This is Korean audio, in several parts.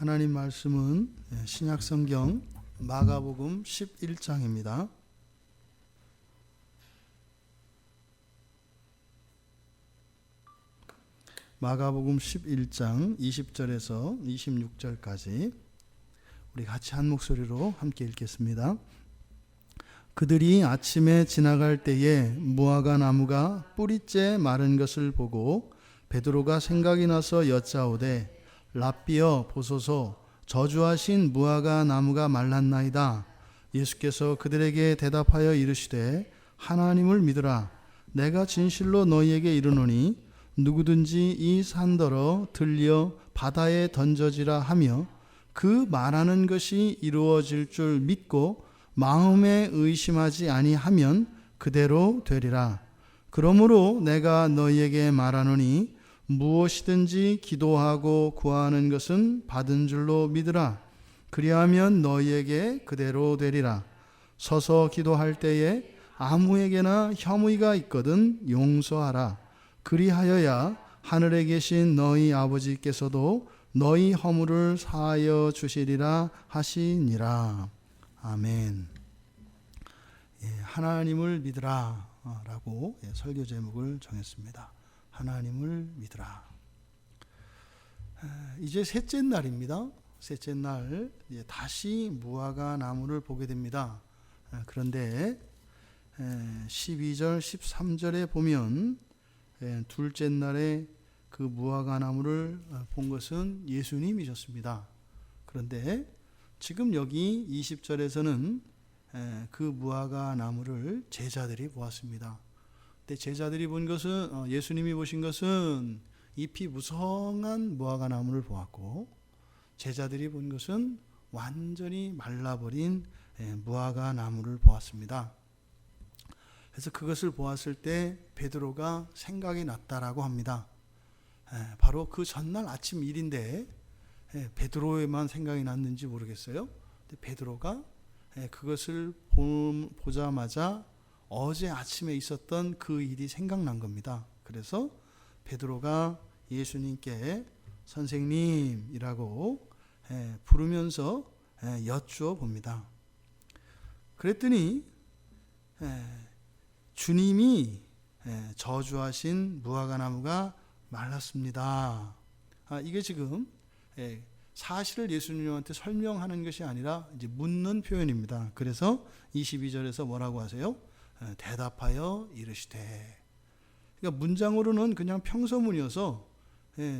하나님 말씀은 신약성경 마가복음 11장입니다. 마가복음 11장 20절에서 26절까지 우리 같이 한 목소리로 함께 읽겠습니다. 그들이 아침에 지나갈 때에 무화과 나무가 뿌리째 마른 것을 보고 베드로가 생각이 나서 여짜오되 랍비여 보소서, 저주하신 무화과 나무가 말랐나이다. 예수께서 그들에게 대답하여 이르시되 하나님을 믿으라. 내가 진실로 너희에게 이르노니 누구든지 이 산더러 들려 바다에 던져지라 하며 그 말하는 것이 이루어질 줄 믿고 마음에 의심하지 아니하면 그대로 되리라. 그러므로 내가 너희에게 말하노니 무엇이든지 기도하고 구하는 것은 받은 줄로 믿으라. 그리하면 너희에게 그대로 되리라. 서서 기도할 때에 아무에게나 혐의가 있거든 용서하라. 그리하여야 하늘에 계신 너희 아버지께서도 너희 허물을 사하여 주시리라 하시니라. 아멘. 하나님을 믿으라 라고 설교 제목을 정했습니다. 하나님을 믿으라. 이제 셋째 날입니다. 셋째 날 다시 무화과 나무를 보게 됩니다. 그런데 12절 13절에 보면 둘째 날에 그 무화과 나무를 본 것은 예수님이셨습니다. 그런데 지금 여기 20절에서는 그 무화과 나무를 제자들이 보았습니다. 근데 제자들이 본 것은, 예수님이 보신 것은 잎이 무성한 무화과 나무를 보았고, 제자들이 본 것은 완전히 말라버린 무화과 나무를 보았습니다. 그래서 그것을 보았을 때 베드로가 생각이 났다라고 합니다. 바로 그 전날 아침 일인데 베드로에만 생각이 났는지 모르겠어요. 근데 베드로가 그것을 보자마자 어제 아침에 있었던 그 일이 생각난 겁니다. 그래서 베드로가 예수님께 선생님이라고 부르면서 여쭈어 봅니다. 그랬더니 주님이 저주하신 무화과 나무가 말랐습니다. 이게 지금 사실을 예수님한테 설명하는 것이 아니라 이제 묻는 표현입니다. 그래서 22절에서 뭐라고 하세요? 대답하여 이르시되. 그러니까 문장으로는 그냥 평서문이어서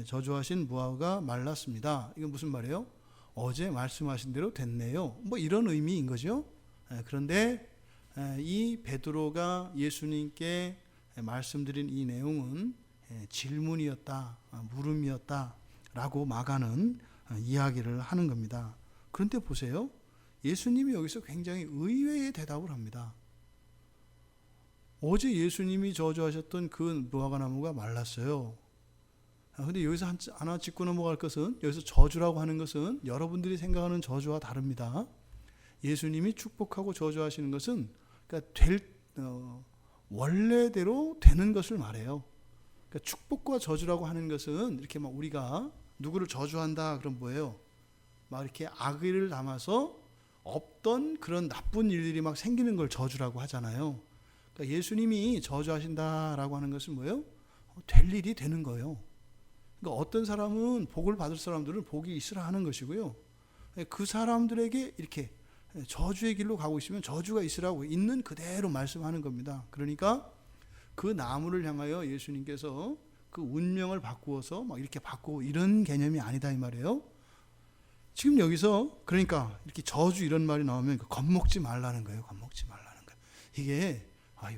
저주하신 무화과가 말랐습니다. 이건 무슨 말이에요? 어제 말씀하신 대로 됐네요. 뭐 이런 의미인 거죠. 그런데 이 베드로가 예수님께 말씀드린 이 내용은 질문이었다, 물음이었다 라고 막아는 이야기를 하는 겁니다. 그런데 보세요. 예수님이 여기서 굉장히 의외의 대답을 합니다. 어제 예수님이 저주하셨던 그 무화과 나무가 말랐어요. 근데 여기서 하나 짚고 넘어갈 것은, 여기서 저주라고 하는 것은 여러분들이 생각하는 저주와 다릅니다. 예수님이 축복하고 저주하시는 것은 그러니까 원래대로 되는 것을 말해요. 그러니까 축복과 저주라고 하는 것은 이렇게 막 우리가 누구를 저주한다 그럼 뭐예요? 막 이렇게 악의를 담아서 없던 그런 나쁜 일들이 막 생기는 걸 저주라고 하잖아요. 그러니까 예수님이 저주하신다라고 하는 것은 뭐예요? 될 일이 되는 거예요. 그러니까 어떤 사람은 복을 받을 사람들은 복이 있으라 하는 것이고요. 그 사람들에게 이렇게 저주의 길로 가고 있으면 저주가 있으라고 있는 그대로 말씀하는 겁니다. 그러니까 그 나무를 향하여 예수님께서 그 운명을 바꾸어서 막 이렇게 바꾸고 이런 개념이 아니다 이 말이에요. 지금 여기서 그러니까 이렇게 저주 이런 말이 나오면 겁먹지 말라는 거예요. 겁먹지 말라는 거예요. 이게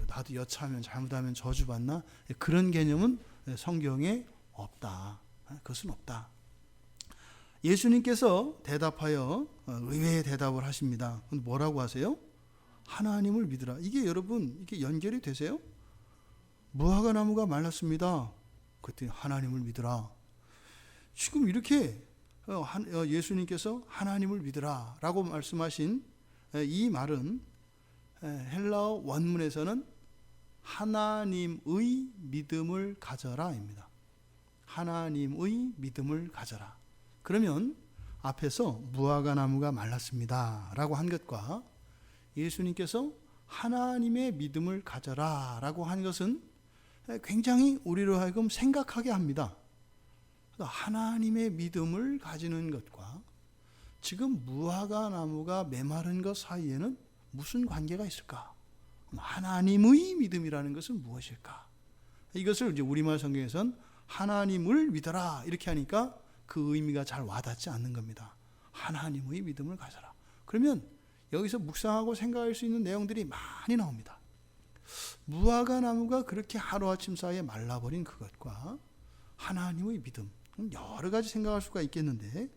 나도 여차하면 잘못하면 저주받나? 그런 개념은 성경에 없다. 그것은 없다. 예수님께서 대답하여 의외의 대답을 하십니다. 뭐라고 하세요? 하나님을 믿으라. 이게 여러분 이게 연결이 되세요? 무화과 나무가 말랐습니다. 그랬더니 하나님을 믿으라. 지금 이렇게 예수님께서 하나님을 믿으라 라고 말씀하신 이 말은 헬라어 원문에서는 하나님의 믿음을 가져라 입니다. 하나님의 믿음을 가져라. 그러면 앞에서 무화과 나무가 말랐습니다 라고 한 것과 예수님께서 하나님의 믿음을 가져라 라고 한 것은 굉장히 우리로 하여금 생각하게 합니다. 하나님의 믿음을 가지는 것과 지금 무화과 나무가 메마른 것 사이에는 무슨 관계가 있을까? 하나님의 믿음이라는 것은 무엇일까? 이것을 이제 우리말 성경에서는 하나님을 믿어라 이렇게 하니까 그 의미가 잘 와닿지 않는 겁니다. 하나님의 믿음을 가져라. 그러면 여기서 묵상하고 생각할 수 있는 내용들이 많이 나옵니다. 무화과 나무가 그렇게 하루아침 사이에 말라버린 그것과 하나님의 믿음, 여러 가지 생각할 수가 있겠는데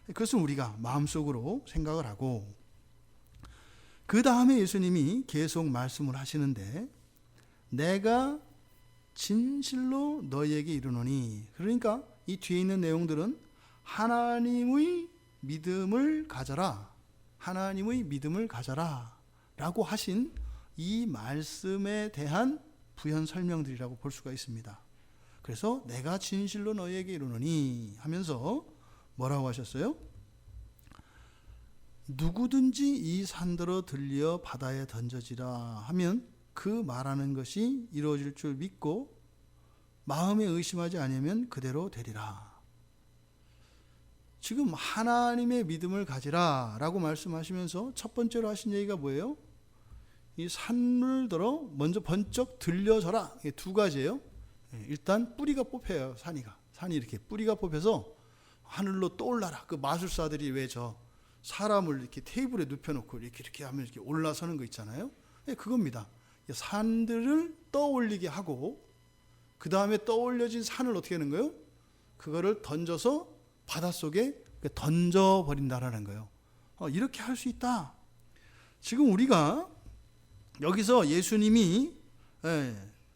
그것은 우리가 마음속으로 생각을 하고 그 다음에 예수님이 계속 말씀을 하시는데 내가 진실로 너희에게 이르노니, 그러니까 이 뒤에 있는 내용들은 하나님의 믿음을 가져라, 하나님의 믿음을 가져라 라고 하신 이 말씀에 대한 부연 설명들이라고 볼 수가 있습니다. 그래서 내가 진실로 너희에게 이르노니 하면서 뭐라고 하셨어요? 누구든지 이 산더러 들려 바다에 던져지라 하면 그 말하는 것이 이루어질 줄 믿고 마음에 의심하지 않으면 그대로 되리라. 지금 하나님의 믿음을 가지라 라고 말씀하시면서 첫 번째로 하신 얘기가 뭐예요? 이 산을 들어 먼저 번쩍 들려져라. 이게 두 가지예요. 일단 뿌리가 뽑혀요. 산이 이렇게 뿌리가 뽑혀서 하늘로 떠올라라. 그 마술사들이 왜 저 사람을 이렇게 테이블에 눕혀놓고 이렇게 하면 이렇게 올라서는 거 있잖아요. 그겁니다. 산들을 떠올리게 하고 그 다음에 떠올려진 산을 어떻게 하는 거예요? 그거를 던져서 바닷속에 던져버린다라는 거예요. 이렇게 할 수 있다. 지금 우리가 여기서 예수님이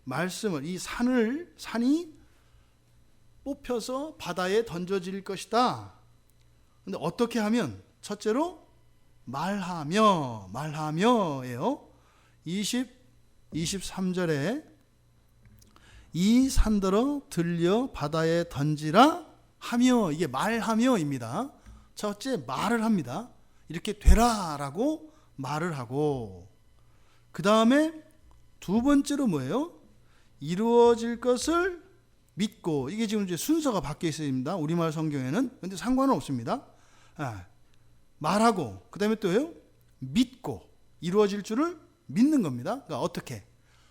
말씀을 이 산이 뽑혀서 바다에 던져질 것이다. 근데 어떻게 하면? 첫째로 말하며예요. 23절에 이 산더러 들려 바다에 던지라 하며, 이게 말하며입니다. 첫째 말을 합니다. 이렇게 되라라고 말을 하고, 그 다음에 두 번째로 뭐예요? 이루어질 것을 믿고. 이게 지금 이제 순서가 바뀌어 있습니다. 우리말 성경에는. 근데 상관은 없습니다. 말하고 그 다음에 또요? 믿고. 이루어질 줄을 믿는 겁니다. 그러니까 어떻게?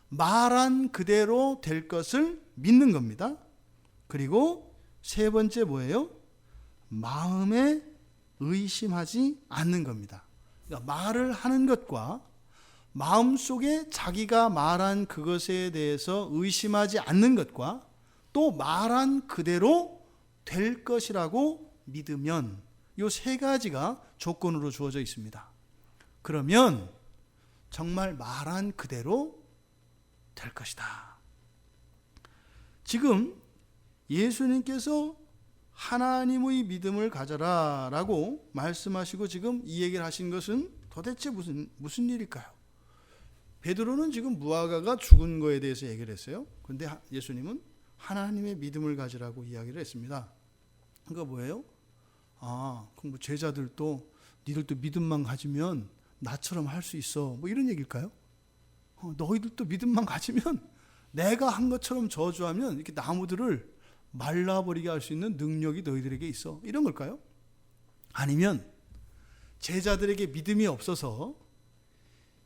말한 그대로 될 것을 믿는 겁니다. 그리고 세 번째 뭐예요? 마음에 의심하지 않는 겁니다. 그러니까 말을 하는 것과 마음속에 자기가 말한 그것에 대해서 의심하지 않는 것과 또 말한 그대로 될 것이라고 믿으면, 이 세 가지가 조건으로 주어져 있습니다. 그러면 정말 말한 그대로 될 것이다. 지금 예수님께서 하나님의 믿음을 가져라 라고 말씀하시고 지금 이 얘기를 하신 것은 도대체 무슨 일일까요? 베드로는 지금 무화과가 죽은 거에 대해서 얘기를 했어요. 그런데 예수님은 하나님의 믿음을 가지라고 이야기를 했습니다. 그러니까 뭐예요? 그럼 뭐 제자들도 니들도 믿음만 가지면 나처럼 할 수 있어, 뭐 이런 얘기일까요? 너희들도 믿음만 가지면 내가 한 것처럼 저주하면 이렇게 나무들을 말라버리게 할 수 있는 능력이 너희들에게 있어, 이런 걸까요? 아니면 제자들에게 믿음이 없어서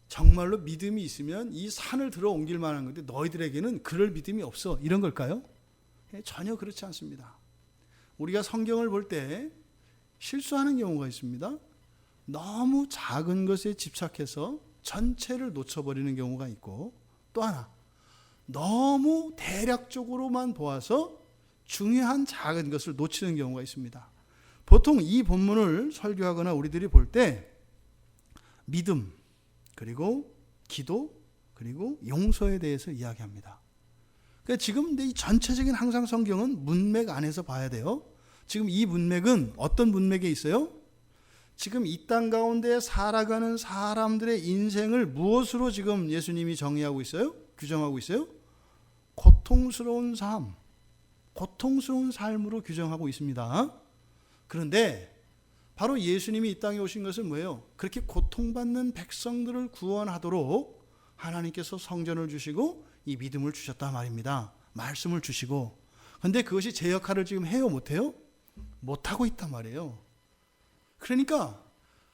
정말로 믿음이 있으면 이 산을 들어 옮길 만한 건데 너희들에게는 그럴 믿음이 없어, 이런 걸까요? 전혀 그렇지 않습니다. 우리가 성경을 볼 때 실수하는 경우가 있습니다. 너무 작은 것에 집착해서 전체를 놓쳐버리는 경우가 있고, 또 하나 너무 대략적으로만 보아서 중요한 작은 것을 놓치는 경우가 있습니다. 보통 이 본문을 설교하거나 우리들이 볼 때 믿음, 그리고 기도, 그리고 용서에 대해서 이야기합니다. 그러니까 지금 이 전체적인 항상 성경은 문맥 안에서 봐야 돼요. 지금 이 문맥은 어떤 문맥에 있어요? 지금 이 땅 가운데 살아가는 사람들의 인생을 무엇으로 지금 예수님이 정의하고 있어요? 규정하고 있어요? 고통스러운 삶으로 규정하고 있습니다. 그런데 바로 예수님이 이 땅에 오신 것은 뭐예요? 그렇게 고통받는 백성들을 구원하도록 하나님께서 성전을 주시고 이 믿음을 주셨단 말입니다. 말씀을 주시고. 근데 그것이 제 역할을 지금 해요? 못해요? 못하고 있단 말이에요. 그러니까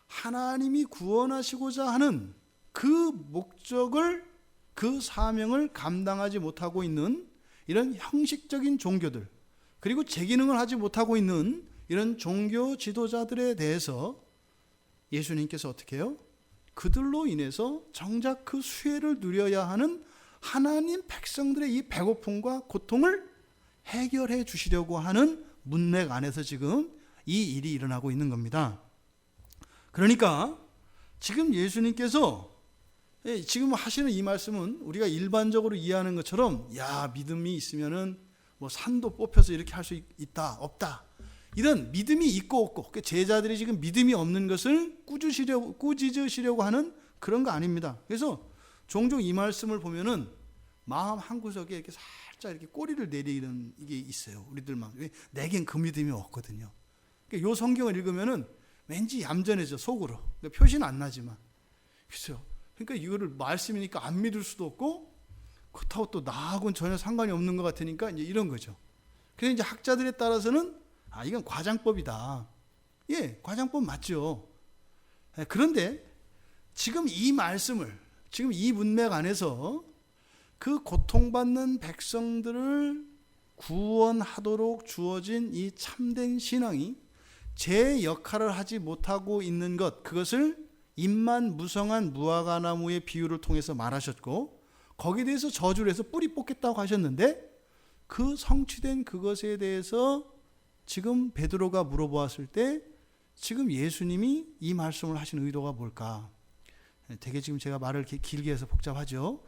하나님이 구원하시고자 하는 그 목적을, 그 사명을 감당하지 못하고 있는 이런 형식적인 종교들, 그리고 제 기능을 하지 못하고 있는 이런 종교 지도자들에 대해서 예수님께서 어떻게 해요? 그들로 인해서 정작 그 수혜를 누려야 하는 하나님 백성들의 이 배고픔과 고통을 해결해 주시려고 하는 문맥 안에서 지금 이 일이 일어나고 있는 겁니다. 그러니까 지금 예수님께서 지금 하시는 이 말씀은 우리가 일반적으로 이해하는 것처럼 야, 믿음이 있으면은 뭐 산도 뽑혀서 이렇게 할 수 있다 없다, 이런 믿음이 있고 없고, 제자들이 지금 믿음이 없는 것을 꾸짖으시려고 하는 그런 거 아닙니다. 그래서 종종 이 말씀을 보면은 마음 한구석에 이렇게 살짝 이렇게 꼬리를 내리는 이게 있어요. 우리들만. 내겐 그 믿음이 없거든요. 이 성경을 읽으면은 왠지 얌전해져, 속으로. 표시는 안 나지만. 그렇죠. 그러니까 이거를 말씀이니까 안 믿을 수도 없고, 그렇다고 또 나하고는 전혀 상관이 없는 것 같으니까 이제 이런 거죠. 그래서 이제 학자들에 따라서는 이건 과장법이다. 예, 과장법 맞죠. 그런데 지금 이 말씀을, 지금 이 문맥 안에서 그 고통받는 백성들을 구원하도록 주어진 이 참된 신앙이 제 역할을 하지 못하고 있는 것, 그것을 잎만 무성한 무화과나무의 비유를 통해서 말하셨고, 거기에 대해서 저주를 해서 뿌리 뽑겠다고 하셨는데, 그 성취된 그것에 대해서 지금 베드로가 물어보았을 때 지금 예수님이 이 말씀을 하신 의도가 뭘까? 되게 지금 제가 말을 길게 해서 복잡하죠.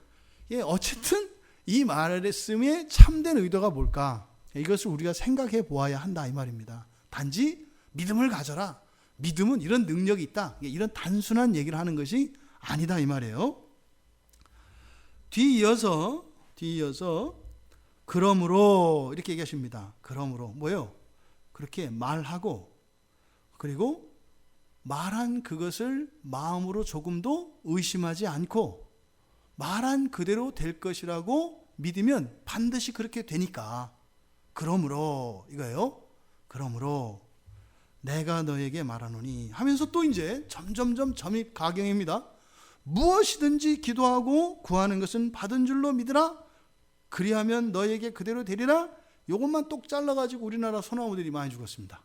예, 어쨌든 이 말씀의 참된 의도가 뭘까? 이것을 우리가 생각해 보아야 한다 이 말입니다. 단지 믿음을 가져라, 믿음은 이런 능력이 있다, 이런 단순한 얘기를 하는 것이 아니다 이 말이에요. 뒤이어서 그러므로 이렇게 얘기하십니다. 그러므로 뭐예요? 그렇게 말하고, 그리고 말한 그것을 마음으로 조금도 의심하지 않고 말한 그대로 될 것이라고 믿으면 반드시 그렇게 되니까, 그러므로 이거예요. 그러므로 내가 너에게 말하노니 하면서 또 이제 점점점 점입 가경입니다. 무엇이든지 기도하고 구하는 것은 받은 줄로 믿으라. 그리하면 너에게 그대로 되리라. 요것만 똑 잘라가지고 우리나라 소나무들이 많이 죽었습니다.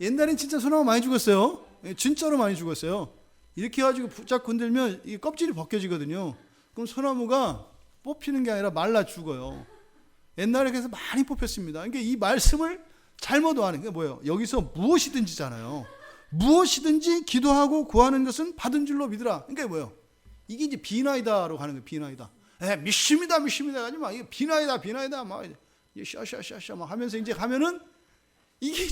옛날엔 진짜 소나무 많이 죽었어요. 진짜로 많이 죽었어요. 이렇게 해가지고 부쩍 건들면 이 껍질이 벗겨지거든요. 그럼 소나무가 뽑히는 게 아니라 말라 죽어요. 옛날에 그래서 많이 뽑혔습니다. 그러니까 이 말씀을 잘못 아는 게 뭐예요? 여기서 무엇이든지잖아요. 무엇이든지 기도하고 구하는 것은 받은 줄로 믿으라. 그러니까 뭐예요? 이게 이제 비나이다로 가는 거예요. 비나이다. 믿습니다 하지 마. 이게 비나이다 막 샤샤샤샤 막 하면서 이제 가면은 이게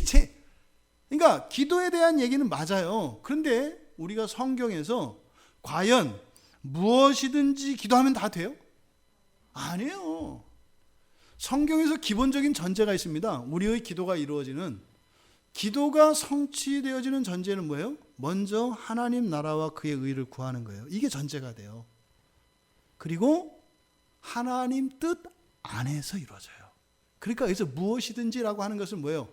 그러니까 기도에 대한 얘기는 맞아요. 그런데 우리가 성경에서 과연 무엇이든지 기도하면 다 돼요? 아니에요. 성경에서 기본적인 전제가 있습니다. 우리의 기도가 이루어지는, 기도가 성취되어지는 전제는 뭐예요? 먼저 하나님 나라와 그의 의를 구하는 거예요. 이게 전제가 돼요. 그리고 하나님 뜻 안에서 이루어져요. 그러니까 여기서 무엇이든지라고 하는 것은 뭐예요?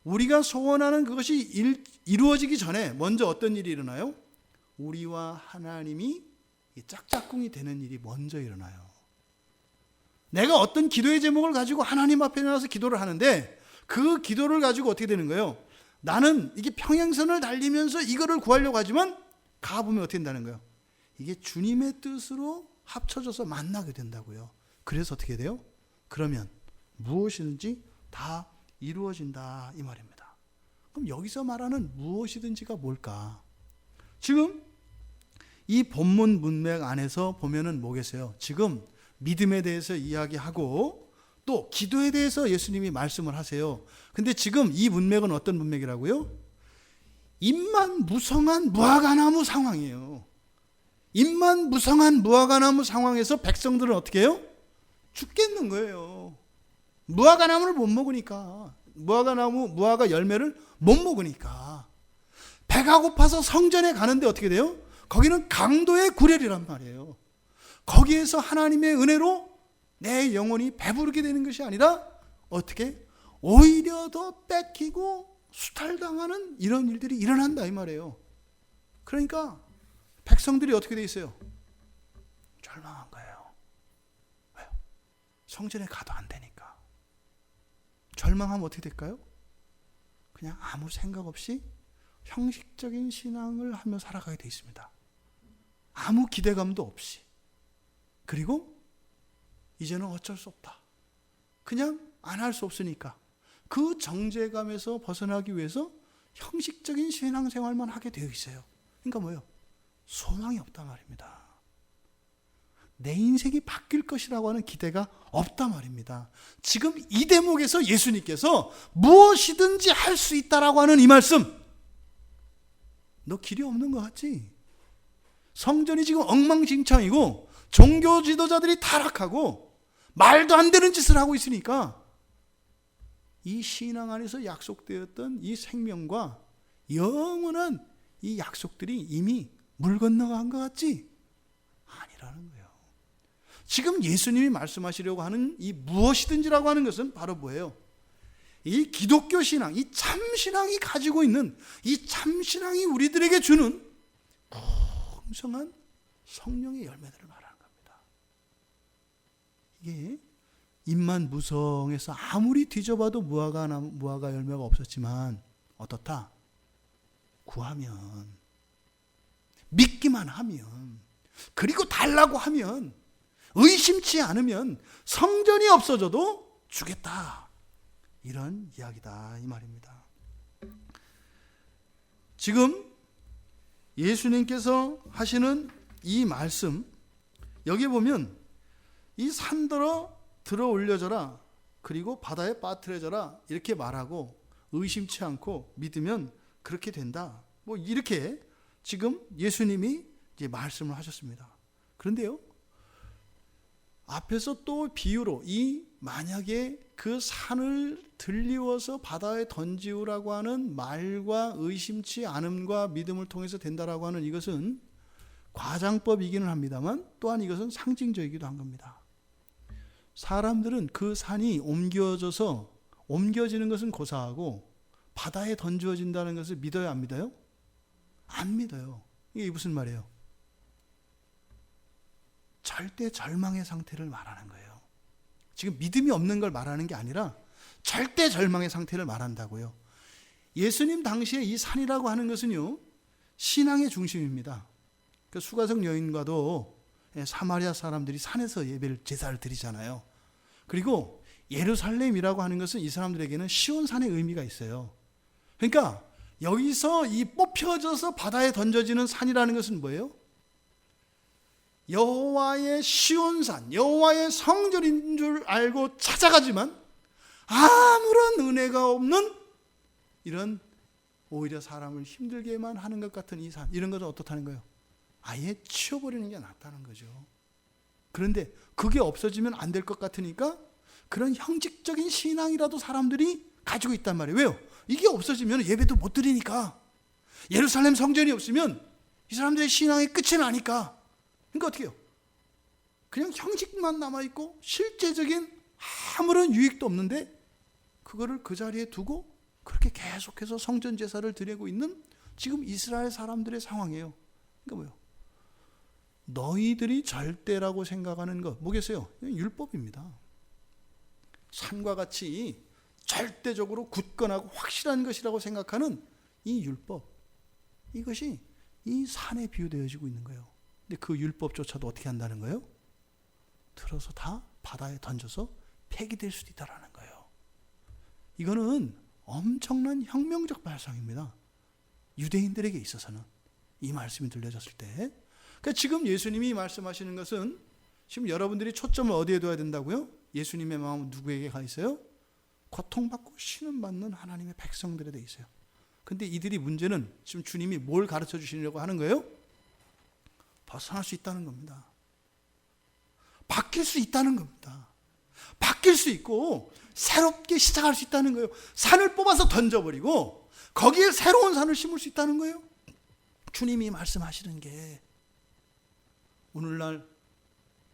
우리가 소원하는 그것이 이루어지기 전에 먼저 어떤 일이 일어나요? 우리와 하나님이 짝짝꿍이 되는 일이 먼저 일어나요. 내가 어떤 기도의 제목을 가지고 하나님 앞에 나와서 기도를 하는데, 그 기도를 가지고 어떻게 되는 거예요? 나는 이게 평행선을 달리면서 이거를 구하려고 하지만 가보면 어떻게 된다는 거예요? 이게 주님의 뜻으로 합쳐져서 만나게 된다고요. 그래서 어떻게 돼요? 그러면 무엇이든지 다 이루어진다 이 말입니다. 그럼 여기서 말하는 무엇이든지가 뭘까? 지금 이 본문 문맥 안에서 보면은 뭐겠어요? 지금 믿음에 대해서 이야기하고 또 기도에 대해서 예수님이 말씀을 하세요. 근데 지금 이 문맥은 어떤 문맥이라고요? 잎만 무성한 무화과나무 상황이에요. 잎만 무성한 무화과나무 상황에서 백성들은 어떻게 해요? 죽겠는 거예요. 무화과나무를 못 먹으니까. 무화과 열매를 못 먹으니까 배가 고파서 성전에 가는데 어떻게 돼요? 거기는 강도의 구렬이란 말이에요. 거기에서 하나님의 은혜로 내 영혼이 배부르게 되는 것이 아니라 어떻게? 오히려 더 뺏기고 수탈당하는 이런 일들이 일어난다 이 말이에요. 그러니까 백성들이 어떻게 돼 있어요? 절망한 거예요. 왜요? 성전에 가도 안 되니까. 절망하면 어떻게 될까요? 그냥 아무 생각 없이 형식적인 신앙을 하며 살아가게 돼 있습니다. 아무 기대감도 없이. 그리고 이제는 어쩔 수 없다. 그냥 안 할 수 없으니까 그 정죄감에서 벗어나기 위해서 형식적인 신앙생활만 하게 되어 있어요. 그러니까 뭐예요? 소망이 없단 말입니다. 내 인생이 바뀔 것이라고 하는 기대가 없단 말입니다. 지금 이 대목에서 예수님께서 무엇이든지 할 수 있다라고 하는 이 말씀, 너 길이 없는 것 같지? 성전이 지금 엉망진창이고 종교 지도자들이 타락하고 말도 안 되는 짓을 하고 있으니까 이 신앙 안에서 약속되었던 이 생명과 영원한 이 약속들이 이미 물 건너간 것 같지? 아니라는 거예요. 지금 예수님이 말씀하시려고 하는 이 무엇이든지라고 하는 것은 바로 뭐예요? 이 기독교 신앙, 이 참신앙이 가지고 있는 이 참신앙이 우리들에게 주는 풍성한 성령의 열매들을 말하는 겁니다. 이게 입만 무성해서 아무리 뒤져봐도 무화과 열매가 없었지만 어떻다? 구하면, 믿기만 하면, 그리고 달라고 하면, 의심치 않으면 성전이 없어져도 주겠다. 이런 이야기다 이 말입니다. 지금 예수님께서 하시는 이 말씀, 여기 보면 이 산더러 들어 올려져라, 그리고 바다에 빠뜨려져라 이렇게 말하고 의심치 않고 믿으면 그렇게 된다. 뭐 이렇게 지금 예수님이 이제 말씀을 하셨습니다. 그런데요, 앞에서 또 비유로 이 만약에 그 산을 들리워서 바다에 던지우라고 하는 말과 의심치 않음과 믿음을 통해서 된다라고 하는 이것은 과장법이기는 합니다만 또한 이것은 상징적이기도 한 겁니다. 사람들은 그 산이 옮겨지는 것은 고사하고 바다에 던져진다는 것을 믿어요, 안 믿어요? 안 믿어요. 이게 무슨 말이에요? 절대 절망의 상태를 말하는 거예요. 지금 믿음이 없는 걸 말하는 게 아니라 절대 절망의 상태를 말한다고요. 예수님 당시에 이 산이라고 하는 것은요, 신앙의 중심입니다. 그 수가성 여인과도 사마리아 사람들이 산에서 제사를 드리잖아요. 그리고 예루살렘이라고 하는 것은 이 사람들에게는 시온산의 의미가 있어요. 그러니까 여기서 이 뽑혀져서 바다에 던져지는 산이라는 것은 뭐예요? 여호와의 시온산, 여호와의 성전인 줄 알고 찾아가지만 아무런 은혜가 없는 이런 오히려 사람을 힘들게만 하는 것 같은 이 산, 이런 것은 어떻다는 거예요? 아예 치워버리는 게 낫다는 거죠. 그런데 그게 없어지면 안 될 것 같으니까 그런 형식적인 신앙이라도 사람들이 가지고 있단 말이에요. 왜요? 이게 없어지면 예배도 못 드리니까. 예루살렘 성전이 없으면 이 사람들의 신앙의 끝이 나니까. 그러니까 어떻게 해요? 그냥 형식만 남아있고 실제적인 아무런 유익도 없는데 그거를 그 자리에 두고 그렇게 계속해서 성전 제사를 드리고 있는 지금 이스라엘 사람들의 상황이에요. 그러니까 뭐예요? 너희들이 절대라고 생각하는 것 뭐겠어요? 율법입니다. 산과 같이 절대적으로 굳건하고 확실한 것이라고 생각하는 이 율법, 이것이 이 산에 비유되어지고 있는 거예요. 근데 그 율법조차도 어떻게 한다는 거예요? 들어서 다 바다에 던져서 폐기될 수도 있다는 거예요. 이거는 엄청난 혁명적 발상입니다. 유대인들에게 있어서는 이 말씀이 들려졌을 때. 그러니까 지금 예수님이 말씀하시는 것은 지금 여러분들이 초점을 어디에 둬야 된다고요? 예수님의 마음은 누구에게 가 있어요? 고통받고 신음받는 하나님의 백성들에 돼 있어요. 근데 이들이 문제는 지금 주님이 뭘 가르쳐 주시려고 하는 거예요? 벗어날 수 있다는 겁니다. 바뀔 수 있다는 겁니다. 바뀔 수 있고 새롭게 시작할 수 있다는 거예요. 산을 뽑아서 던져버리고 거기에 새로운 산을 심을 수 있다는 거예요. 주님이 말씀하시는 게 오늘날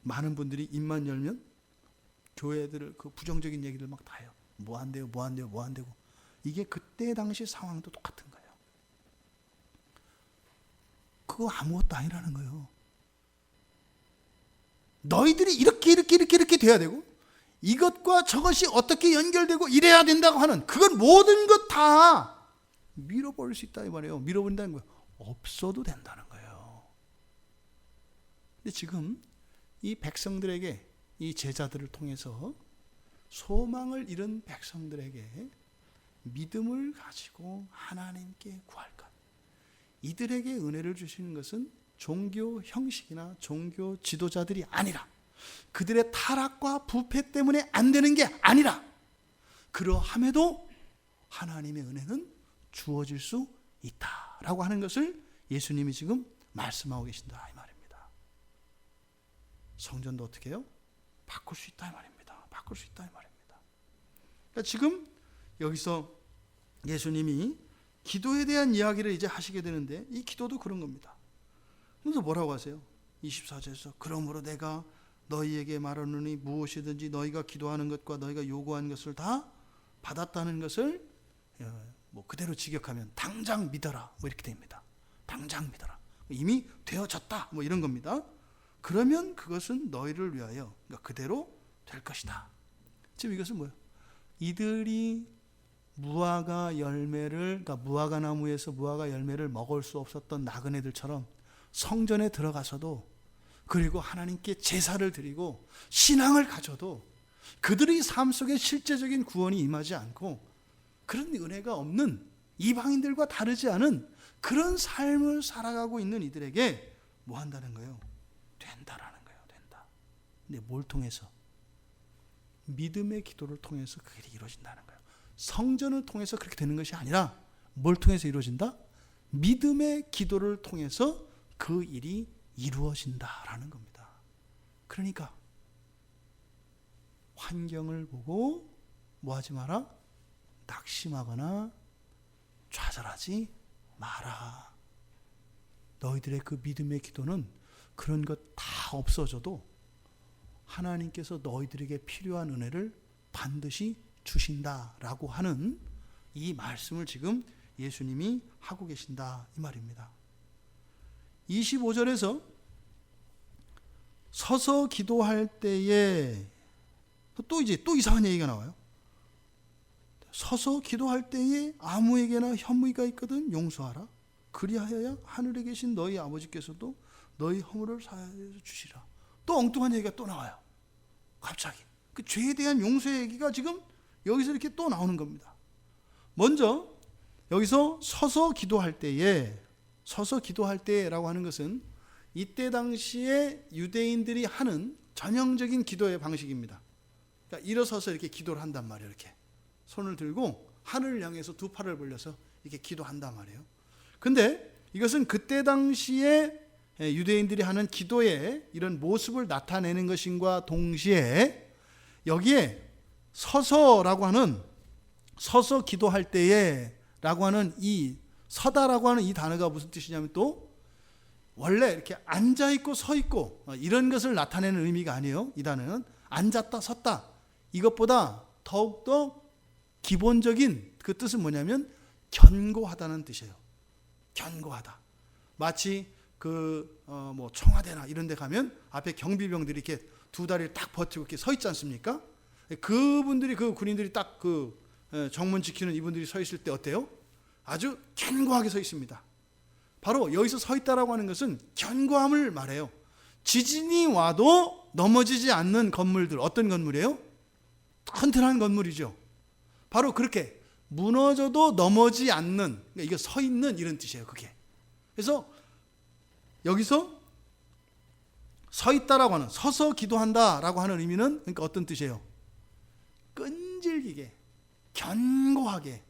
많은 분들이 입만 열면 교회들을 그 부정적인 얘기를 막 다 해요. 뭐 안 돼요, 뭐 안 돼요, 뭐 안 되고. 이게 그때 당시 상황도 똑같은 거예요. 그거 아무것도 아니라는 거예요. 너희들이 이렇게 돼야 되고 이것과 저것이 어떻게 연결되고 이래야 된다고 하는 그건 모든 것 다 밀어버릴 수 있다 이 말이에요. 밀어버린다는 거예요. 없어도 된다는 거예요. 근데 지금 이 백성들에게 이 제자들을 통해서 소망을 잃은 백성들에게 믿음을 가지고 하나님께 구할 것. 이들에게 은혜를 주시는 것은 종교 형식이나 종교 지도자들이 아니라 그들의 타락과 부패 때문에 안 되는 게 아니라 그러함에도 하나님의 은혜는 주어질 수 있다라고 하는 것을 예수님이 지금 말씀하고 계신다 이 말입니다. 성전도 어떻게 해요? 바꿀 수 있다 이 말입니다. 바꿀 수 있다 이 말입니다. 그러니까 지금 여기서 예수님이 기도에 대한 이야기를 이제 하시게 되는데 이 기도도 그런 겁니다. 그래서 뭐라고 하세요? 24절에서 그러므로 내가 너희에게 말하노니 무엇이든지 너희가 기도하는 것과 너희가 요구하는 것을 다 받았다는 것을 뭐 그대로 직역하면 당장 믿어라 뭐 이렇게 됩니다. 당장 믿어라. 이미 되어졌다 뭐 이런 겁니다. 그러면 그것은 너희를 위하여 그러니까 그대로 될 것이다. 지금 이것은 뭐예요? 이들이 무화과 열매를 그러니까 무화과 나무에서 무화과 열매를 먹을 수 없었던 나그네들처럼 성전에 들어가서도 그리고 하나님께 제사를 드리고 신앙을 가져도 그들의 삶 속에 실제적인 구원이 임하지 않고 그런 은혜가 없는 이방인들과 다르지 않은 그런 삶을 살아가고 있는 이들에게 뭐 한다는 거예요? 된다라는 거예요. 된다. 근데 뭘 통해서? 믿음의 기도를 통해서 그 일이 이루어진다는 거예요. 성전을 통해서 그렇게 되는 것이 아니라 뭘 통해서 이루어진다? 믿음의 기도를 통해서 그 일이 이루어진다라는 겁니다. 그러니까 환경을 보고 뭐 하지 마라? 낙심하거나 좌절하지 마라. 너희들의 그 믿음의 기도는 그런 것 다 없어져도 하나님께서 너희들에게 필요한 은혜를 반드시 주신다라고 하는 이 말씀을 지금 예수님이 하고 계신다 이 말입니다. 25절에서 서서 기도할 때에 또 이상한 얘기가 나와요. 서서 기도할 때에 아무에게나 혐의가 있거든 용서하라. 그리하여야 하늘에 계신 너희 아버지께서도 너희 허물을 사하여 주시라. 또 엉뚱한 얘기가 또 나와요. 갑자기 그 죄에 대한 용서의 얘기가 지금 여기서 이렇게 또 나오는 겁니다. 먼저 여기서 서서 기도할 때라고 하는 것은 이때 당시에 유대인들이 하는 전형적인 기도의 방식입니다. 그러니까 일어서서 이렇게 기도를 한단 말이에요. 이렇게 손을 들고 하늘을 향해서 두 팔을 벌려서 이렇게 기도한단 말이에요. 근데 이것은 그때 당시에 유대인들이 하는 기도의 이런 모습을 나타내는 것인과 동시에 여기에 서서라고 하는 서서 기도할 때에 라고 하는 이 서다라고 하는 이 단어가 무슨 뜻이냐면 또 원래 이렇게 앉아있고 서있고 이런 것을 나타내는 의미가 아니에요. 이 단어는 앉았다 섰다 이것보다 더욱더 기본적인 그 뜻은 뭐냐면 견고하다는 뜻이에요. 견고하다. 마치 뭐 청와대나 이런 데 가면 앞에 경비병들이 이렇게 두 다리를 딱 버티고 이렇게 서 있지 않습니까? 그분들이 그 군인들이 딱 그 정문 지키는 이분들이 서 있을 때 어때요? 아주 견고하게 서 있습니다. 바로 여기서 서 있다라고 하는 것은 견고함을 말해요. 지진이 와도 넘어지지 않는 건물들 어떤 건물이에요? 튼튼한 건물이죠. 바로 그렇게 무너져도 넘어지지 않는 그러니까 이거 서 있는 이런 뜻이에요. 그게. 그래서 여기서 서 있다라고 하는 서서 기도한다라고 하는 의미는 그러니까 어떤 뜻이에요? 끈질기게 견고하게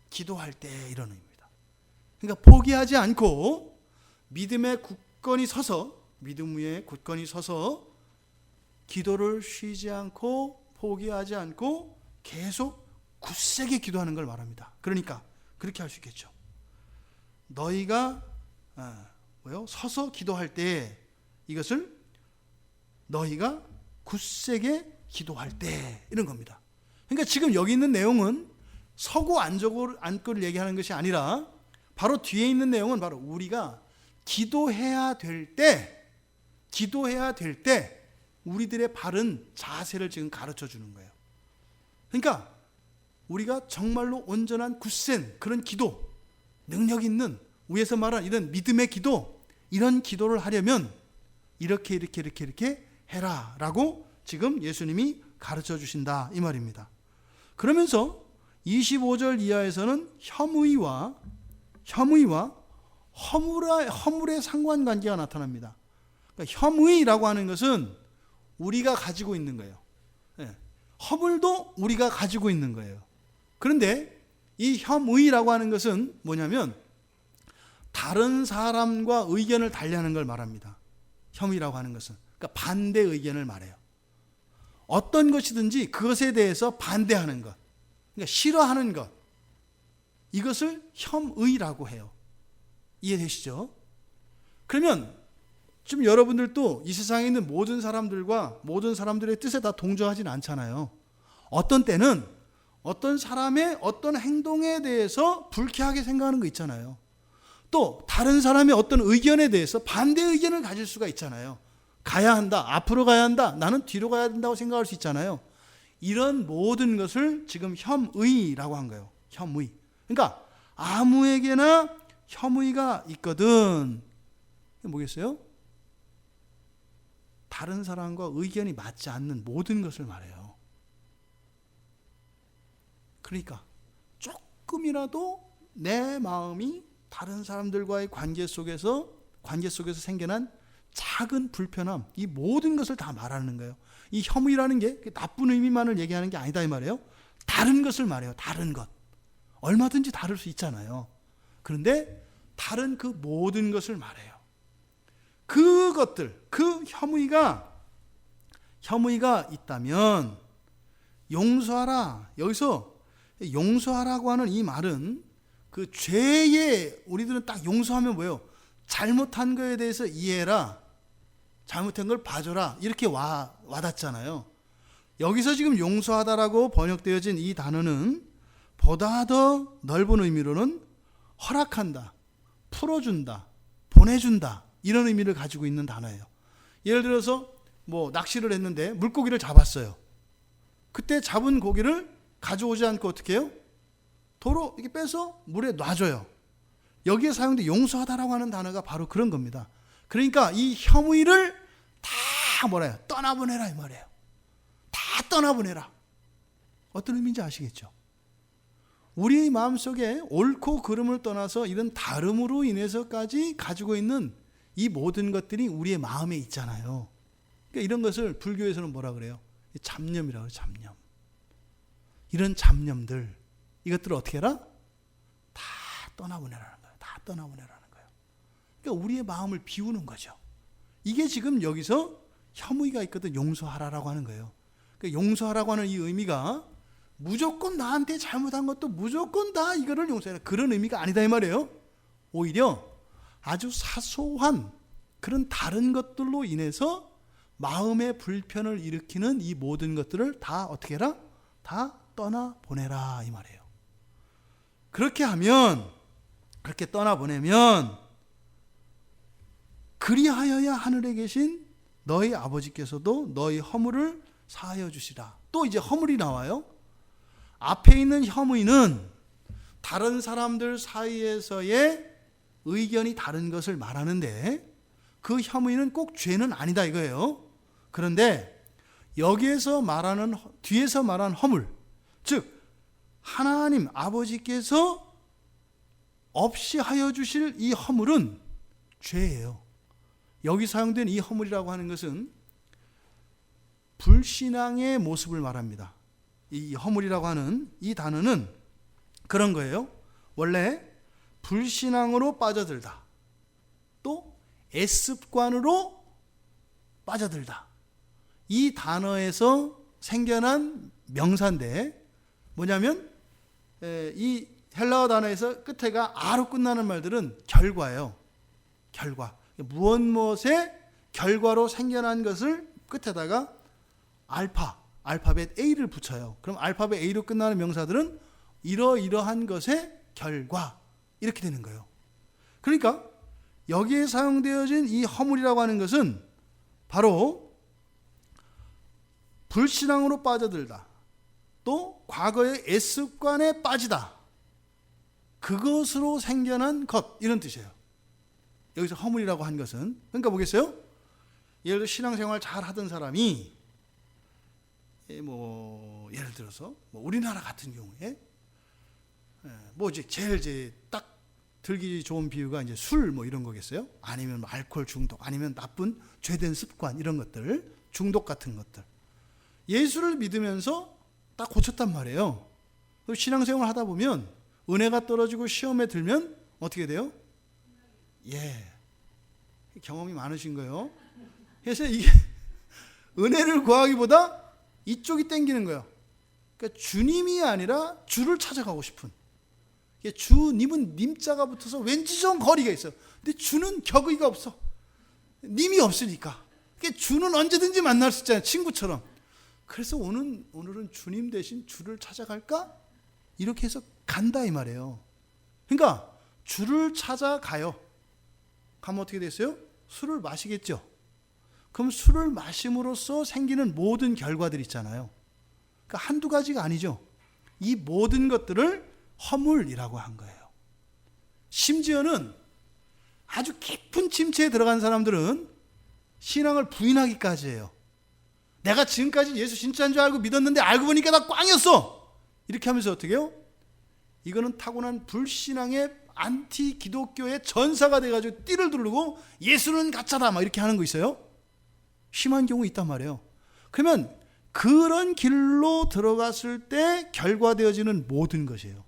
기도할 때 이런 의미입니다. 그러니까 포기하지 않고 믿음에 굳건히 서서 믿음 위에 굳건히 서서 기도를 쉬지 않고 포기하지 않고 계속 굳세게 기도하는 걸 말합니다. 그러니까 그렇게 할 수 있겠죠. 너희가 서서 기도할 때 이것을 너희가 굳세게 기도할 때 이런 겁니다. 그러니까 지금 여기 있는 내용은 서고 앉고를 얘기하는 것이 아니라 바로 뒤에 있는 내용은 바로 우리가 기도해야 될 때 우리들의 바른 자세를 지금 가르쳐 주는 거예요. 그러니까 우리가 정말로 온전한 굳센 그런 기도, 능력 있는 위에서 말한 이런 믿음의 기도, 이런 기도를 하려면 이렇게 해라 라고 지금 예수님이 가르쳐 주신다 이 말입니다. 그러면서 25절 이하에서는 혐의와 허물의 상관관계가 나타납니다. 그러니까 혐의라고 하는 것은 우리가 가지고 있는 거예요. 허물도 우리가 가지고 있는 거예요. 그런데 이 혐의라고 하는 것은 뭐냐면 다른 사람과 의견을 달리하는 걸 말합니다. 혐의라고 하는 것은 그러니까 반대 의견을 말해요. 어떤 것이든지 그것에 대해서 반대하는 것, 그러니까 싫어하는 것, 이것을 혐의라고 해요. 이해되시죠? 그러면 지금 여러분들도 이 세상에 있는 모든 사람들의 뜻에 다 동조하지는 않잖아요. 어떤 때는 어떤 사람의 어떤 행동에 대해서 불쾌하게 생각하는 거 있잖아요. 또 다른 사람의 어떤 의견에 대해서 반대 의견을 가질 수가 있잖아요. 가야 한다, 앞으로 가야 한다, 나는 뒤로 가야 된다고 생각할 수 있잖아요. 이런 모든 것을 지금 혐의라고 한 거예요. 혐의. 그러니까 아무에게나 혐의가 있거든. 뭐겠어요? 다른 사람과 의견이 맞지 않는 모든 것을 말해요. 그러니까 조금이라도 내 마음이 다른 사람들과의 관계 속에서 생겨난 작은 불편함, 이 모든 것을 다 말하는 거예요. 이 혐의라는 게 나쁜 의미만을 얘기하는 게 아니다 이 말이에요. 다른 것을 말해요. 다른 것. 얼마든지 다를 수 있잖아요. 그런데 다른 그 모든 것을 말해요. 그것들, 그 혐의가 있다면 용서하라. 여기서 용서하라고 하는 이 말은 그 죄에 우리들은 딱 용서하면 뭐예요? 잘못한 거에 대해서 이해해라. 잘못한 걸 봐줘라. 이렇게 와닿잖아요. 여기서 지금 용서하다라고 번역되어진 이 단어는 보다 더 넓은 의미로는 허락한다, 풀어준다, 보내준다 이런 의미를 가지고 있는 단어예요. 예를 들어서 낚시를 했는데 물고기를 잡았어요. 그때 잡은 고기를 가져오지 않고 어떻게 해요? 도로 이렇게 빼서 물에 놔줘요. 여기에 사용된 용서하다라고 하는 단어가 바로 그런 겁니다. 그러니까 이 혐의를 다 떠나보내라 이 말이에요. 다 떠나보내라. 어떤 의미인지 아시겠죠? 우리 마음속에 옳고 그름을 떠나서 이런 다름으로 인해서까지 가지고 있는 이 모든 것들이 우리의 마음에 있잖아요. 그러니까 이런 것을 불교에서는 뭐라 그래요? 잡념이라고 해요. 잡념. 이런 잡념들, 이것들을 어떻게 해라? 다 떠나보내라는 거예요. 다 떠나보내라는 거예요. 그러니까 우리의 마음을 비우는 거죠. 이게 지금 여기서 혐의가 있거든. 용서하라라고 하는 거예요. 그러니까 용서하라고 하는 이 의미가 무조건 나한테 잘못한 것도 무조건 다 이거를 용서해라, 그런 의미가 아니다 이 말이에요. 오히려 아주 사소한 그런 다른 것들로 인해서 마음의 불편을 일으키는 이 모든 것들을 다 어떻게 해라? 다 떠나보내라 이 말이에요. 그렇게 떠나보내면 그리하여야 하늘에 계신 너희 아버지께서도 너희 허물을 사하여 주시라. 또 이제 허물이 나와요. 앞에 있는 혐의는 다른 사람들 사이에서의 의견이 다른 것을 말하는데 그 혐의는 꼭 죄는 아니다 이거예요. 그런데 여기에서 말하는, 뒤에서 말한 허물, 즉 하나님 아버지께서 없이 하여 주실 이 허물은 죄예요. 여기 사용된 이 허물이라고 하는 것은 불신앙의 모습을 말합니다. 이 허물이라고 하는 이 단어는 그런 거예요. 원래 불신앙으로 빠져들다, 또 애습관으로 빠져들다, 이 단어에서 생겨난 명사인데 뭐냐면 이 헬라어 단어에서 끝에가 아로 끝나는 말들은 결과예요. 결과. 무엇의 결과로 생겨난 것을 끝에다가 알파벳 A를 붙여요. 그럼 알파벳 A로 끝나는 명사들은 이러이러한 것의 결과 이렇게 되는 거예요. 그러니까 여기에 사용되어진 이 허물이라고 하는 것은 바로 불신앙으로 빠져들다, 또 과거의 애습관에 빠지다, 그것으로 생겨난 것, 이런 뜻이에요. 여기서 허물이라고 한 것은, 그러니까 뭐겠어요? 예를 들어 신앙생활 잘 하던 사람이 예를 들어서 우리나라 같은 경우에 제일 딱 들기 좋은 비유가 이제 술 이런 거겠어요? 아니면 알코올 중독, 아니면 나쁜 죄된 습관, 이런 것들, 중독 같은 것들. 예수를 믿으면서 딱 고쳤단 말이에요. 신앙생활 하다 보면 은혜가 떨어지고 시험에 들면 어떻게 돼요? 경험이 많으신 거예요. 그래서 이게 은혜를 구하기보다 이쪽이 땡기는 거예요. 그러니까 주님이 아니라 주를 찾아가고 싶은. 주님은 님자가 붙어서 왠지 좀 거리가 있어요. 근데 주는 격의가 없어. 님이 없으니까. 그러니까 주는 언제든지 만날 수 있잖아요. 친구처럼. 그래서 오늘은 주님 대신 주를 찾아갈까? 이렇게 해서 간다 이 말이에요. 그러니까 주를 찾아가요. 가면 어떻게 됐어요? 술을 마시겠죠. 그럼 술을 마심으로써 생기는 모든 결과들 있잖아요. 그러니까 한두 가지가 아니죠. 이 모든 것들을 허물이라고 한 거예요. 심지어는 아주 깊은 침체에 들어간 사람들은 신앙을 부인하기까지 해요. 내가 지금까지 예수 진짜인 줄 알고 믿었는데 알고 보니까 나 꽝이었어. 이렇게 하면서 어떻게 해요? 이거는 타고난 불신앙의 안티 기독교의 전사가 돼가지고 띠를 두르고 예수는 가짜다 막 이렇게 하는 거 있어요. 심한 경우 있단 말이에요. 그러면 그런 길로 들어갔을 때 결과되어지는 모든 것이에요.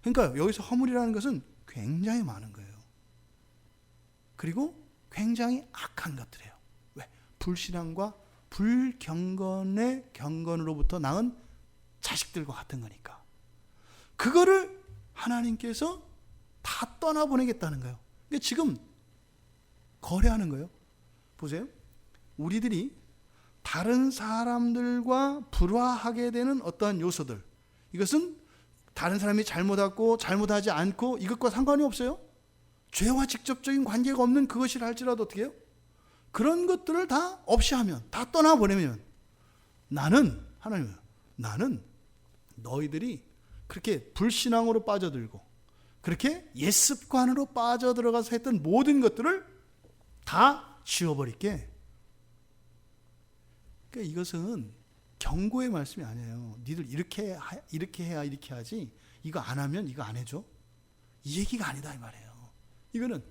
그러니까 여기서 허물이라는 것은 굉장히 많은 거예요. 그리고 굉장히 악한 것들이에요. 왜? 불신앙과 불경건의 경건으로부터 낳은 자식들과 같은 거니까. 그거를 하나님께서 다 떠나보내겠다는 거예요. 그러니까 지금 거래하는 거예요. 보세요. 우리들이 다른 사람들과 불화하게 되는 어떠한 요소들, 이것은 다른 사람이 잘못하고 잘못하지 않고 이것과 상관이 없어요. 죄와 직접적인 관계가 없는 그것이라 할지라도 어떻게 해요? 그런 것들을 다 없이 하면, 다 떠나보내면 나는 너희들이 그렇게 불신앙으로 빠져들고 그렇게 옛습관으로 빠져들어가서 했던 모든 것들을 다 지워버릴게. 그러니까 이것은 경고의 말씀이 아니에요. 니들 이렇게 해야 이렇게 하지, 이거 안 하면 이거 안 해줘, 이 얘기가 아니다 이 말이에요. 이거는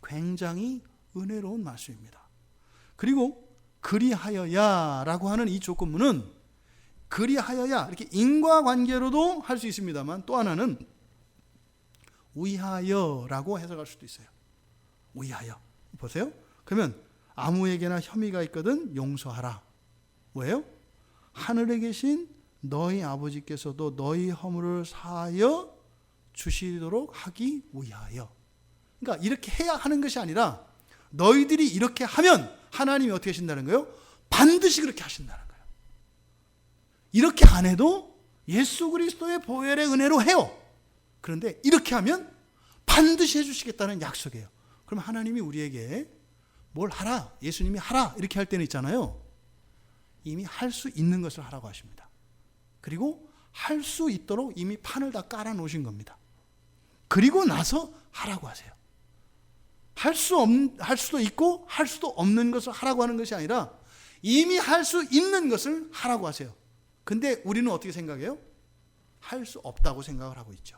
굉장히 은혜로운 말씀입니다. 그리고 그리하여야 라고 하는 이 조건문은 그리하여야 이렇게 인과관계로도 할 수 있습니다만, 또 하나는 위하여라고 해석할 수도 있어요. 위하여. 보세요. 그러면 아무에게나 혐의가 있거든 용서하라. 왜요? 하늘에 계신 너희 아버지께서도 너희 허물을 사하여 주시도록 하기 위하여. 그러니까 이렇게 해야 하는 것이 아니라 너희들이 이렇게 하면 하나님이 어떻게 하신다는 거예요? 반드시 그렇게 하신다는 거예요. 이렇게 안 해도 예수 그리스도의 보혈의 은혜로 해요. 그런데 이렇게 하면 반드시 해주시겠다는 약속이에요. 그럼 하나님이 우리에게 뭘 하라, 예수님이 하라 이렇게 할 때는 있잖아요. 이미 할 수 있는 것을 하라고 하십니다. 그리고 할 수 있도록 이미 판을 다 깔아 놓으신 겁니다. 그리고 나서 하라고 하세요. 할 수도 있고 할 수도 없는 것을 하라고 하는 것이 아니라 이미 할 수 있는 것을 하라고 하세요. 근데 우리는 어떻게 생각해요? 할 수 없다고 생각을 하고 있죠.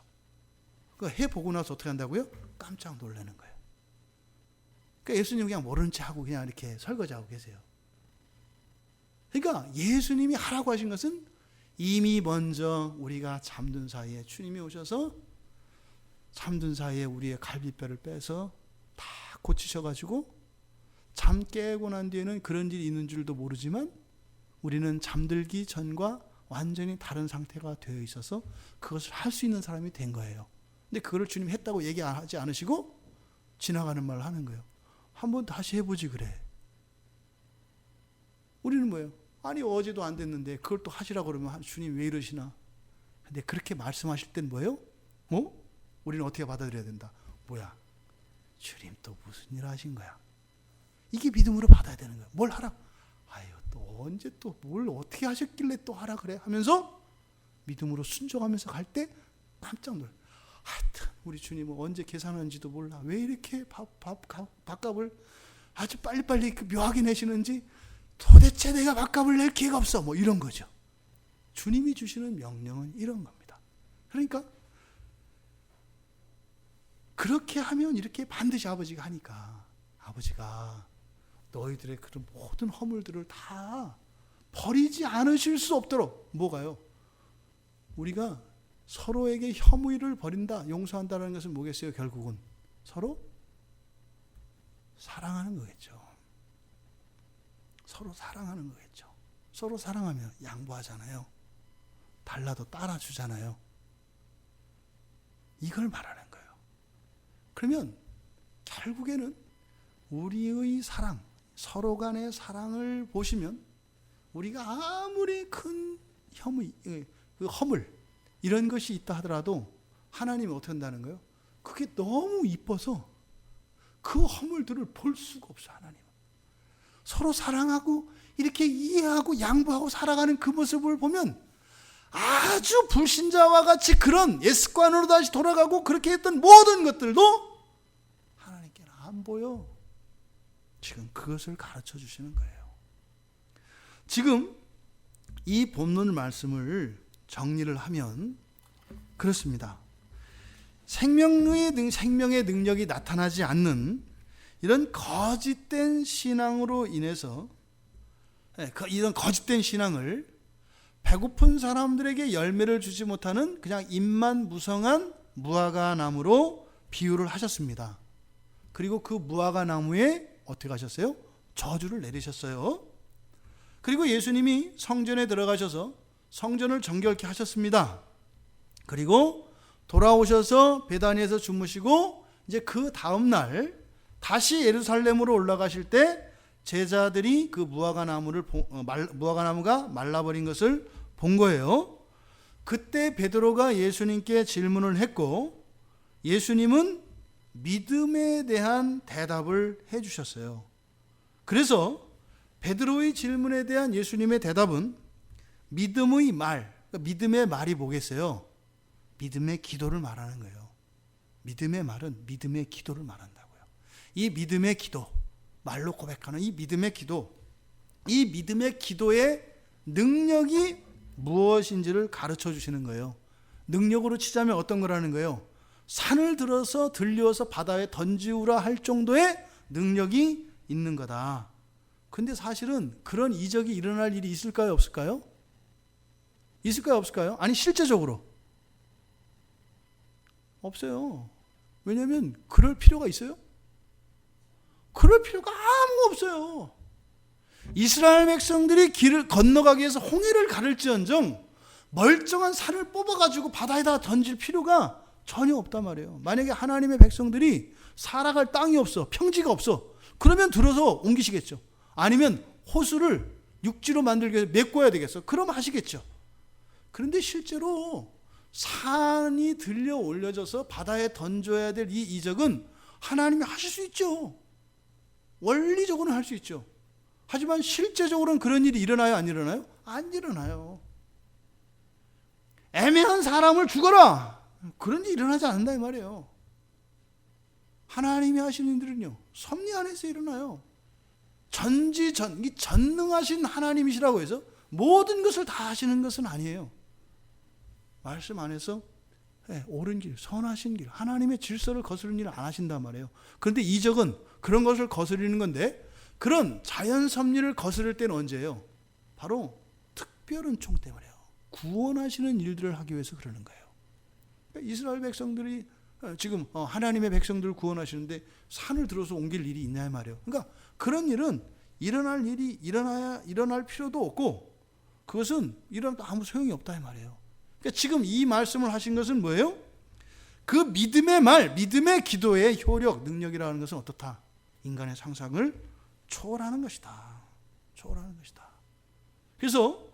그거 해보고 나서 어떻게 한다고요? 깜짝 놀라는 거예요. 그러니까 예수님 그냥 모른 체 하고 그냥 이렇게 설거지하고 계세요. 그러니까 예수님이 하라고 하신 것은 이미 먼저 우리가 잠든 사이에 주님이 오셔서 잠든 사이에 우리의 갈비뼈를 빼서 다 고치셔가지고 잠 깨고 난 뒤에는 그런 일이 있는 줄도 모르지만 우리는 잠들기 전과 완전히 다른 상태가 되어 있어서 그것을 할 수 있는 사람이 된 거예요. 근데 그거를 주님이 했다고 얘기하지 않으시고 지나가는 말을 하는 거예요. 한번 다시 해보지 그래. 우리는 뭐예요? 아니 어제도 안 됐는데 그걸 또 하시라고 그러면 주님 왜 이러시나? 근데 그렇게 말씀하실 땐 뭐예요? 우리는 어떻게 받아들여야 된다? 뭐야? 주님 또 무슨 일 하신 거야? 이게 믿음으로 받아야 되는 거야. 뭘 하라? 아유 또 언제 또 뭘 어떻게 하셨길래 또 하라 그래? 하면서 믿음으로 순종하면서 갈 때 깜짝 놀라. 하여튼 우리 주님은 언제 계산하는지도 몰라. 왜 이렇게 밥값을 아주 빨리빨리 묘하게 내시는지 도대체 내가 밥값을 낼 기회가 없어. 뭐 이런 거죠. 주님이 주시는 명령은 이런 겁니다. 그러니까 그렇게 하면 이렇게 반드시 아버지가 하니까 아버지가 너희들의 그런 모든 허물들을 다 버리지 않으실 수 없도록 뭐가요? 우리가 서로에게 혐의를 버린다, 용서한다는 것은 뭐겠어요? 결국은 서로 사랑하는 거겠죠. 서로 사랑하는 거겠죠. 서로 사랑하면 양보하잖아요. 달라도 따라주잖아요. 이걸 말하는 거예요. 그러면 결국에는 우리의 사랑, 서로 간의 사랑을 보시면 우리가 아무리 큰 허물 이런 것이 있다 하더라도 하나님이 어떻게 한다는 거예요? 그게 너무 이뻐서 그 허물들을 볼 수가 없어. 하나님은 서로 사랑하고 이렇게 이해하고 양보하고 살아가는 그 모습을 보면 아주 불신자와 같이 그런 옛습관으로 다시 돌아가고 그렇게 했던 모든 것들도 하나님께는 안 보여. 지금 그것을 가르쳐 주시는 거예요. 지금 이 본문 말씀을 정리를 하면 그렇습니다. 생명의 능력이 나타나지 않는 이런 거짓된 신앙으로 인해서 이런 거짓된 신앙을 배고픈 사람들에게 열매를 주지 못하는 그냥 잎만 무성한 무화과 나무로 비유를 하셨습니다. 그리고 그 무화과 나무에 어떻게 하셨어요? 저주를 내리셨어요. 그리고 예수님이 성전에 들어가셔서 성전을 정결케 하셨습니다. 그리고 돌아오셔서 베다니에서 주무시고 이제 그 다음 날 다시 예루살렘으로 올라가실 때 제자들이 그 무화과 나무가 말라버린 것을 본 거예요. 그때 베드로가 예수님께 질문을 했고 예수님은 믿음에 대한 대답을 해 주셨어요. 그래서 베드로의 질문에 대한 예수님의 대답은 믿음의 말, 믿음의 말이 뭐겠어요? 믿음의 기도를 말하는 거예요. 믿음의 말은 믿음의 기도를 말한다고요. 이 믿음의 기도, 말로 고백하는 이 믿음의 기도, 이 믿음의 기도의 능력이 무엇인지를 가르쳐 주시는 거예요. 능력으로 치자면 어떤 거라는 거예요? 산을 들어서 들려서 바다에 던지우라 할 정도의 능력이 있는 거다. 근데 사실은 그런 이적이 일어날 일이 있을까요? 없을까요? 있을까요? 없을까요? 아니 실제적으로 없어요. 왜냐하면 그럴 필요가 있어요? 그럴 필요가 아무 없어요. 이스라엘 백성들이 길을 건너가기 위해서 홍해를 가를지언정 멀쩡한 산을 뽑아가지고 바다에다 던질 필요가 전혀 없단 말이에요. 만약에 하나님의 백성들이 살아갈 땅이 없어, 평지가 없어, 그러면 들어서 옮기시겠죠. 아니면 호수를 육지로 만들기 위해서 메꿔야 되겠어. 그럼 하시겠죠. 그런데 실제로 산이 들려 올려져서 바다에 던져야 될 이 이적은 하나님이 하실 수 있죠. 원리적으로는 할 수 있죠. 하지만 실제적으로는 그런 일이 일어나요? 안 일어나요? 안 일어나요. 애매한 사람을 죽어라, 그런 일이 일어나지 않는다 이 말이에요. 하나님이 하시는 일들은요 섭리 안에서 일어나요. 이 전능하신 하나님이시라고 해서 모든 것을 다 하시는 것은 아니에요. 말씀 안에서 옳은 길, 선하신 길, 하나님의 질서를 거스르는 일을 안 하신단 말이에요. 그런데 이적은 그런 것을 거스르는 건데, 그런 자연 섭리를 거스를 때는 언제예요? 바로 특별한 총 때문에요. 구원하시는 일들을 하기 위해서 그러는 거예요. 이스라엘 백성들이 지금 하나님의 백성들을 구원하시는데 산을 들어서 옮길 일이 있냐 말이에요. 그러니까 그런 일은 일어날 필요도 없고 그것은 일어나도 아무 소용이 없다 이 말이에요. 그러니까 지금 이 말씀을 하신 것은 뭐예요? 그 믿음의 말, 믿음의 기도의 효력, 능력이라는 것은 어떻다? 인간의 상상을 초월하는 것이다. 초월하는 것이다. 그래서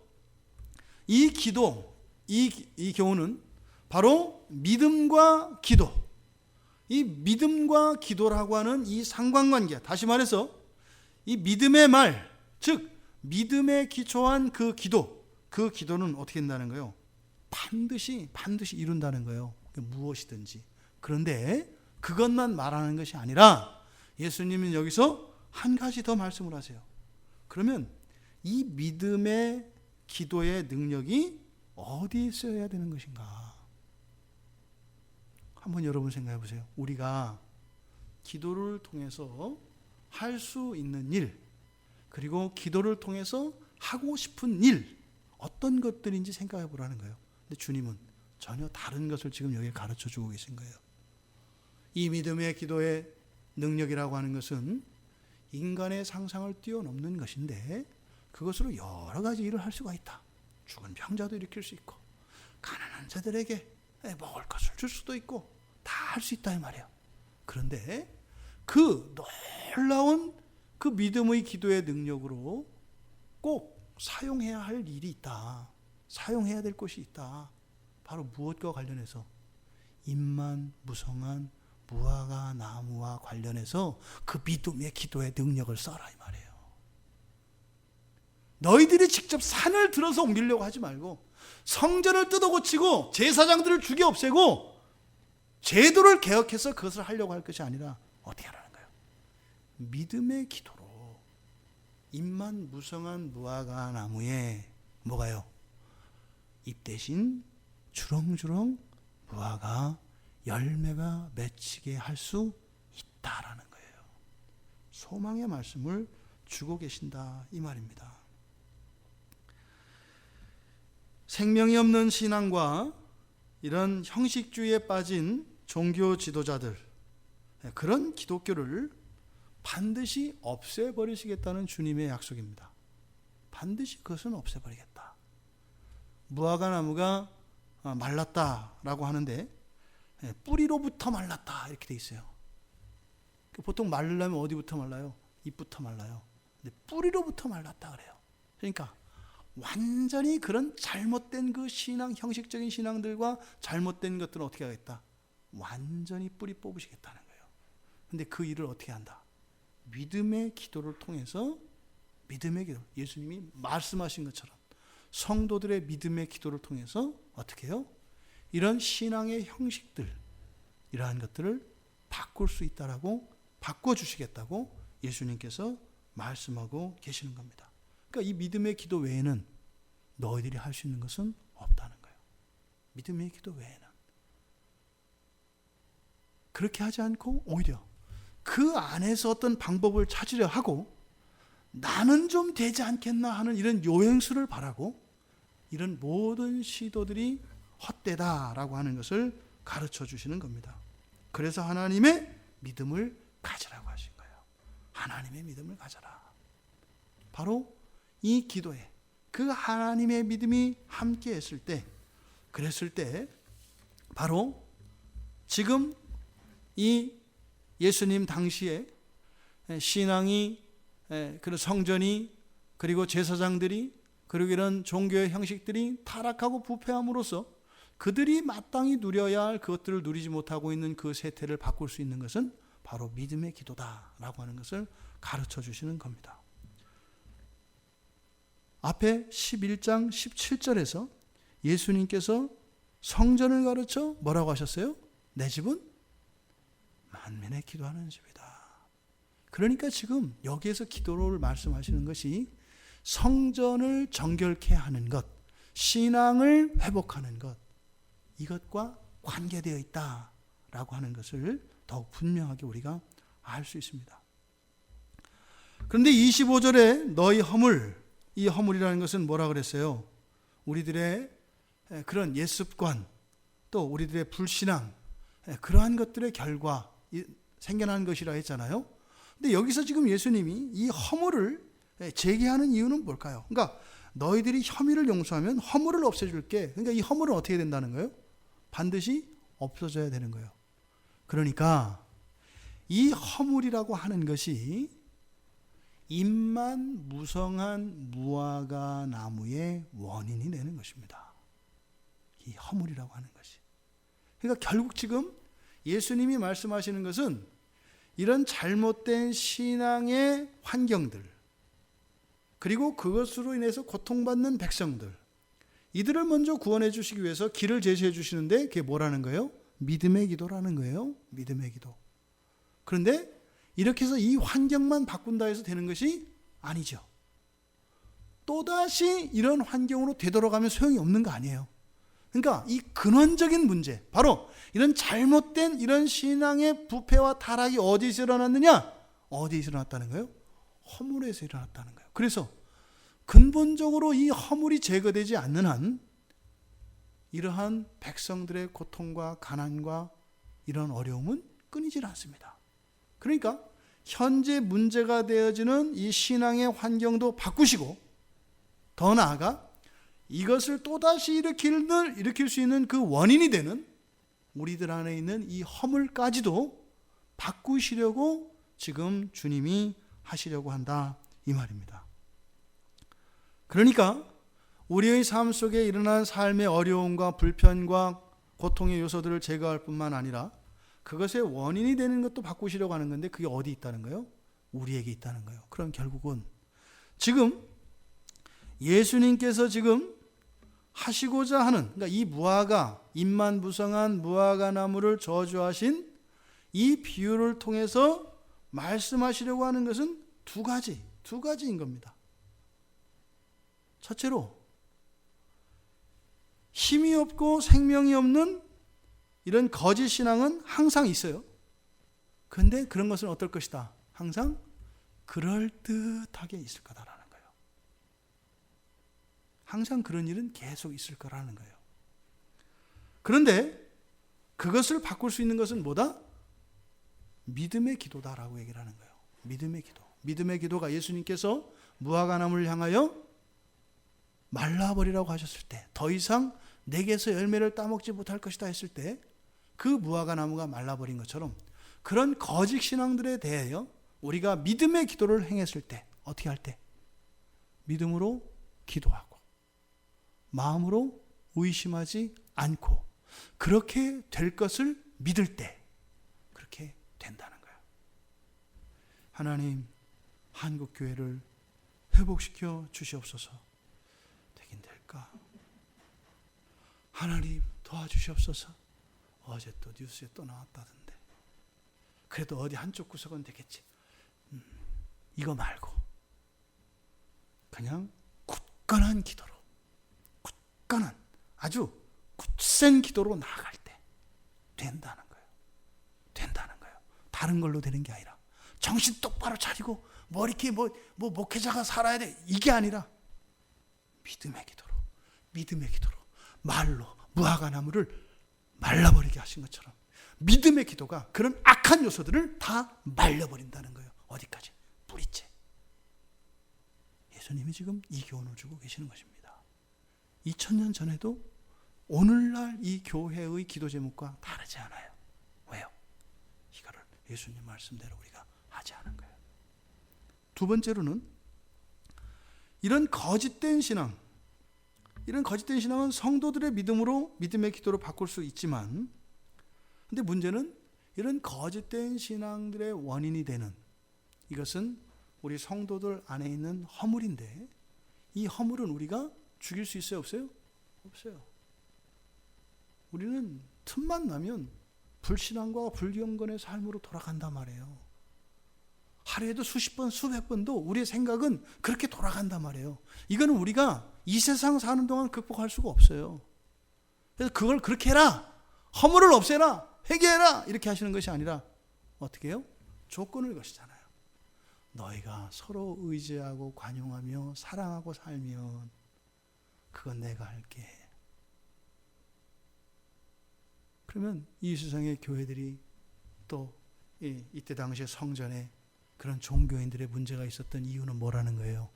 이 기도, 이 교훈은 바로 믿음과 기도, 이 믿음과 기도라고 하는 이 상관관계, 다시 말해서 이 믿음의 말, 즉 믿음에 기초한 그 기도는 어떻게 된다는 거예요? 반드시 이룬다는 거예요. 무엇이든지. 그런데 그것만 말하는 것이 아니라 예수님은 여기서 한 가지 더 말씀을 하세요. 그러면 이 믿음의 기도의 능력이 어디에 쓰여야 되는 것인가? 한번 여러분 생각해 보세요. 우리가 기도를 통해서 할 수 있는 일, 그리고 기도를 통해서 하고 싶은 일, 어떤 것들인지 생각해 보라는 거예요. 근데 주님은 전혀 다른 것을 지금 여기에 가르쳐 주고 계신 거예요. 이 믿음의 기도의 능력이라고 하는 것은 인간의 상상을 뛰어넘는 것인데 그것으로 여러 가지 일을 할 수가 있다. 죽은 병자도 일으킬 수 있고 가난한 자들에게 먹을 것을 줄 수도 있고 다 할 수 있다 이 말이에요. 그런데 그 놀라운 그 믿음의 기도의 능력으로 꼭 사용해야 할 일이 있다. 사용해야 될 것이 있다. 바로 무엇과 관련해서? 임만 무성한 무화과 나무와 관련해서 그 믿음의 기도의 능력을 써라 이 말이에요. 너희들이 직접 산을 들어서 옮기려고 하지 말고 성전을 뜯어 고치고 제사장들을 죽여 없애고 제도를 개혁해서 그것을 하려고 할 것이 아니라 어떻게 하라는 거예요? 믿음의 기도로 잎만 무성한 무화과 나무에 뭐가요? 잎 대신 주렁주렁 무화과 열매가 맺히게 할 수 있다라는 거예요. 소망의 말씀을 주고 계신다 이 말입니다. 생명이 없는 신앙과 이런 형식주의에 빠진 종교 지도자들, 그런 기독교를 반드시 없애버리시겠다는 주님의 약속입니다. 반드시 그것은 없애버리겠다. 무화과 나무가 말랐다라고 하는데 뿌리로부터 말랐다 이렇게 돼 있어요. 보통 말르려면 어디부터 말라요? 잎부터 말라요. 근데 뿌리로부터 말랐다 그래요. 그러니까 완전히 그런 잘못된 그 신앙, 형식적인 신앙들과 잘못된 것들은 어떻게 하겠다? 완전히 뿌리 뽑으시겠다는 거예요. 근데 그 일을 어떻게 한다? 믿음의 기도를 통해서, 믿음의 기도, 예수님이 말씀하신 것처럼 성도들의 믿음의 기도를 통해서 어떻게 해요? 이런 신앙의 형식들, 이러한 것들을 바꿀 수 있다라고, 바꿔주시겠다고 예수님께서 말씀하고 계시는 겁니다. 그러니까 이 믿음의 기도 외에는 너희들이 할 수 있는 것은 없다는 거예요. 믿음의 기도 외에는. 그렇게 하지 않고 오히려 그 안에서 어떤 방법을 찾으려 하고 나는 좀 되지 않겠나 하는 이런 요행수를 바라고 이런 모든 시도들이 헛되다라고 하는 것을 가르쳐 주시는 겁니다. 그래서 하나님의 믿음을 가지라고 하신 거예요. 하나님의 믿음을 가져라. 바로 이 기도에 그 하나님의 믿음이 함께 했을 때, 그랬을 때 바로 지금 이 예수님 당시에 신앙이, 그리고 성전이, 그리고 제사장들이, 그리고 이런 종교의 형식들이 타락하고 부패함으로써 그들이 마땅히 누려야 할 그것들을 누리지 못하고 있는 그 세태를 바꿀 수 있는 것은 바로 믿음의 기도다라고 하는 것을 가르쳐 주시는 겁니다. 앞에 11장 17절에서 예수님께서 성전을 가르쳐 뭐라고 하셨어요? 내 집은 만민의 기도하는 집이다. 그러니까 지금 여기에서 기도를 말씀하시는 것이 성전을 정결케 하는 것, 신앙을 회복하는 것, 이것과 관계되어 있다라고 하는 것을 더욱 분명하게 우리가 알 수 있습니다. 그런데 25절에 너희 허물, 이 허물이라는 것은 뭐라 그랬어요? 우리들의 그런 옛습관, 또 우리들의 불신앙, 그러한 것들의 결과 생겨난 것이라 했잖아요. 근데 여기서 지금 예수님이 이 허물을 제기하는 이유는 뭘까요? 그러니까 너희들이 혐의를 용서하면 허물을 없애줄게. 그러니까 이 허물은 어떻게 된다는 거예요? 반드시 없어져야 되는 거예요. 그러니까 이 허물이라고 하는 것이 임만 무성한 무화과 나무의 원인이 되는 것입니다. 이 허물이라고 하는 것이. 그러니까 결국 지금 예수님이 말씀하시는 것은 이런 잘못된 신앙의 환경들, 그리고 그것으로 인해서 고통받는 백성들, 이들을 먼저 구원해 주시기 위해서 길을 제시해 주시는데 그게 뭐라는 거예요? 믿음의 기도라는 거예요. 믿음의 기도. 그런데 이렇게 해서 이 환경만 바꾼다 해서 되는 것이 아니죠. 또다시 이런 환경으로 되돌아가면 소용이 없는 거 아니에요. 그러니까 이 근원적인 문제, 바로 이런 잘못된 이런 신앙의 부패와 타락이 어디서 일어났느냐? 어디서 일어났다는 거예요? 허물에서 일어났다는 거예요. 그래서 근본적으로 이 허물이 제거되지 않는 한 이러한 백성들의 고통과 가난과 이런 어려움은 끊이질 않습니다. 그러니까 현재 문제가 되어지는 이 신앙의 환경도 바꾸시고, 더 나아가 이것을 또다시 일으킬 수 있는 그 원인이 되는 우리들 안에 있는 이 허물까지도 바꾸시려고 지금 주님이 하시려고 한다, 이 말입니다. 그러니까 우리의 삶 속에 일어난 삶의 어려움과 불편과 고통의 요소들을 제거할 뿐만 아니라 그것의 원인이 되는 것도 바꾸시려고 하는 건데, 그게 어디 있다는 거예요? 우리에게 있다는 거예요. 그럼 결국은 지금 예수님께서 지금 하시고자 하는, 그러니까 이 무화과, 잎만 무성한 무화과 나무를 저주하신 이 비유를 통해서 말씀하시려고 하는 것은 두 가지인 겁니다. 첫째로, 힘이 없고 생명이 없는 이런 거짓 신앙은 항상 있어요. 그런데 그런 것은 어떨 것이다? 항상 그럴듯하게 있을 거다라는 거예요. 항상 그런 일은 계속 있을 거라는 거예요. 그런데 그것을 바꿀 수 있는 것은 뭐다? 믿음의 기도다라고 얘기를 하는 거예요. 믿음의 기도. 믿음의 기도가 예수님께서 무화과나무를 향하여 말라버리라고 하셨을 때, 더 이상 내게서 열매를 따먹지 못할 것이다 했을 때 그 무화과나무가 말라버린 것처럼, 그런 거짓 신앙들에 대하여 우리가 믿음의 기도를 행했을 때 어떻게 할 때? 믿음으로 기도하고 마음으로 의심하지 않고 그렇게 될 것을 믿을 때 그렇게 된다는 거예요. 하나님, 한국교회를 회복시켜 주시옵소서. 되긴 될까? 하나님 도와주시옵소서. 어제 또 뉴스에 또 나왔다던데. 그래도 어디 한쪽 구석은 되겠지. 이거 말고 그냥 굳건한 기도로, 굳건한 아주 굳센 기도로 나아갈 때 된다는 거예요. 된다는 거예요. 다른 걸로 되는 게 아니라 정신 똑바로 차리고 뭐 이렇게 뭐 목회자가 살아야 돼, 이게 아니라 믿음의 기도로 말로 무화과나무를 말라버리게 하신 것처럼 믿음의 기도가 그런 악한 요소들을 다 말려버린다는 거예요. 어디까지? 뿌리째. 예수님이 지금 이 교훈을 주고 계시는 것입니다. 2000년 전에도 오늘날 이 교회의 기도 제목과 다르지 않아요. 왜요? 이거를 예수님 말씀대로 우리가 하지 않은 거예요. 두 번째로는 이런 거짓된 신앙은 성도들의 믿음의 기도로 바꿀 수 있지만, 근데 문제는 이런 거짓된 신앙들의 원인이 되는 이것은 우리 성도들 안에 있는 허물인데, 이 허물은 우리가 죽일 수 있어요, 없어요? 없어요. 우리는 틈만 나면 불신앙과 불경건의 삶으로 돌아간단 말이에요. 하루에도 수십 번, 수백 번도 우리의 생각은 그렇게 돌아간단 말이에요. 이거는 우리가 이 세상 사는 동안 극복할 수가 없어요. 그래서 그걸 그렇게 해라, 허물을 없애라, 회개해라, 이렇게 하시는 것이 아니라 어떻게 해요? 조건을 거시잖아요. 너희가 서로 의지하고 관용하며 사랑하고 살면 그건 내가 할게. 그러면 이 세상의 교회들이 또 이때 당시에 성전에 그런 종교인들의 문제가 있었던 이유는 뭐라는 거예요?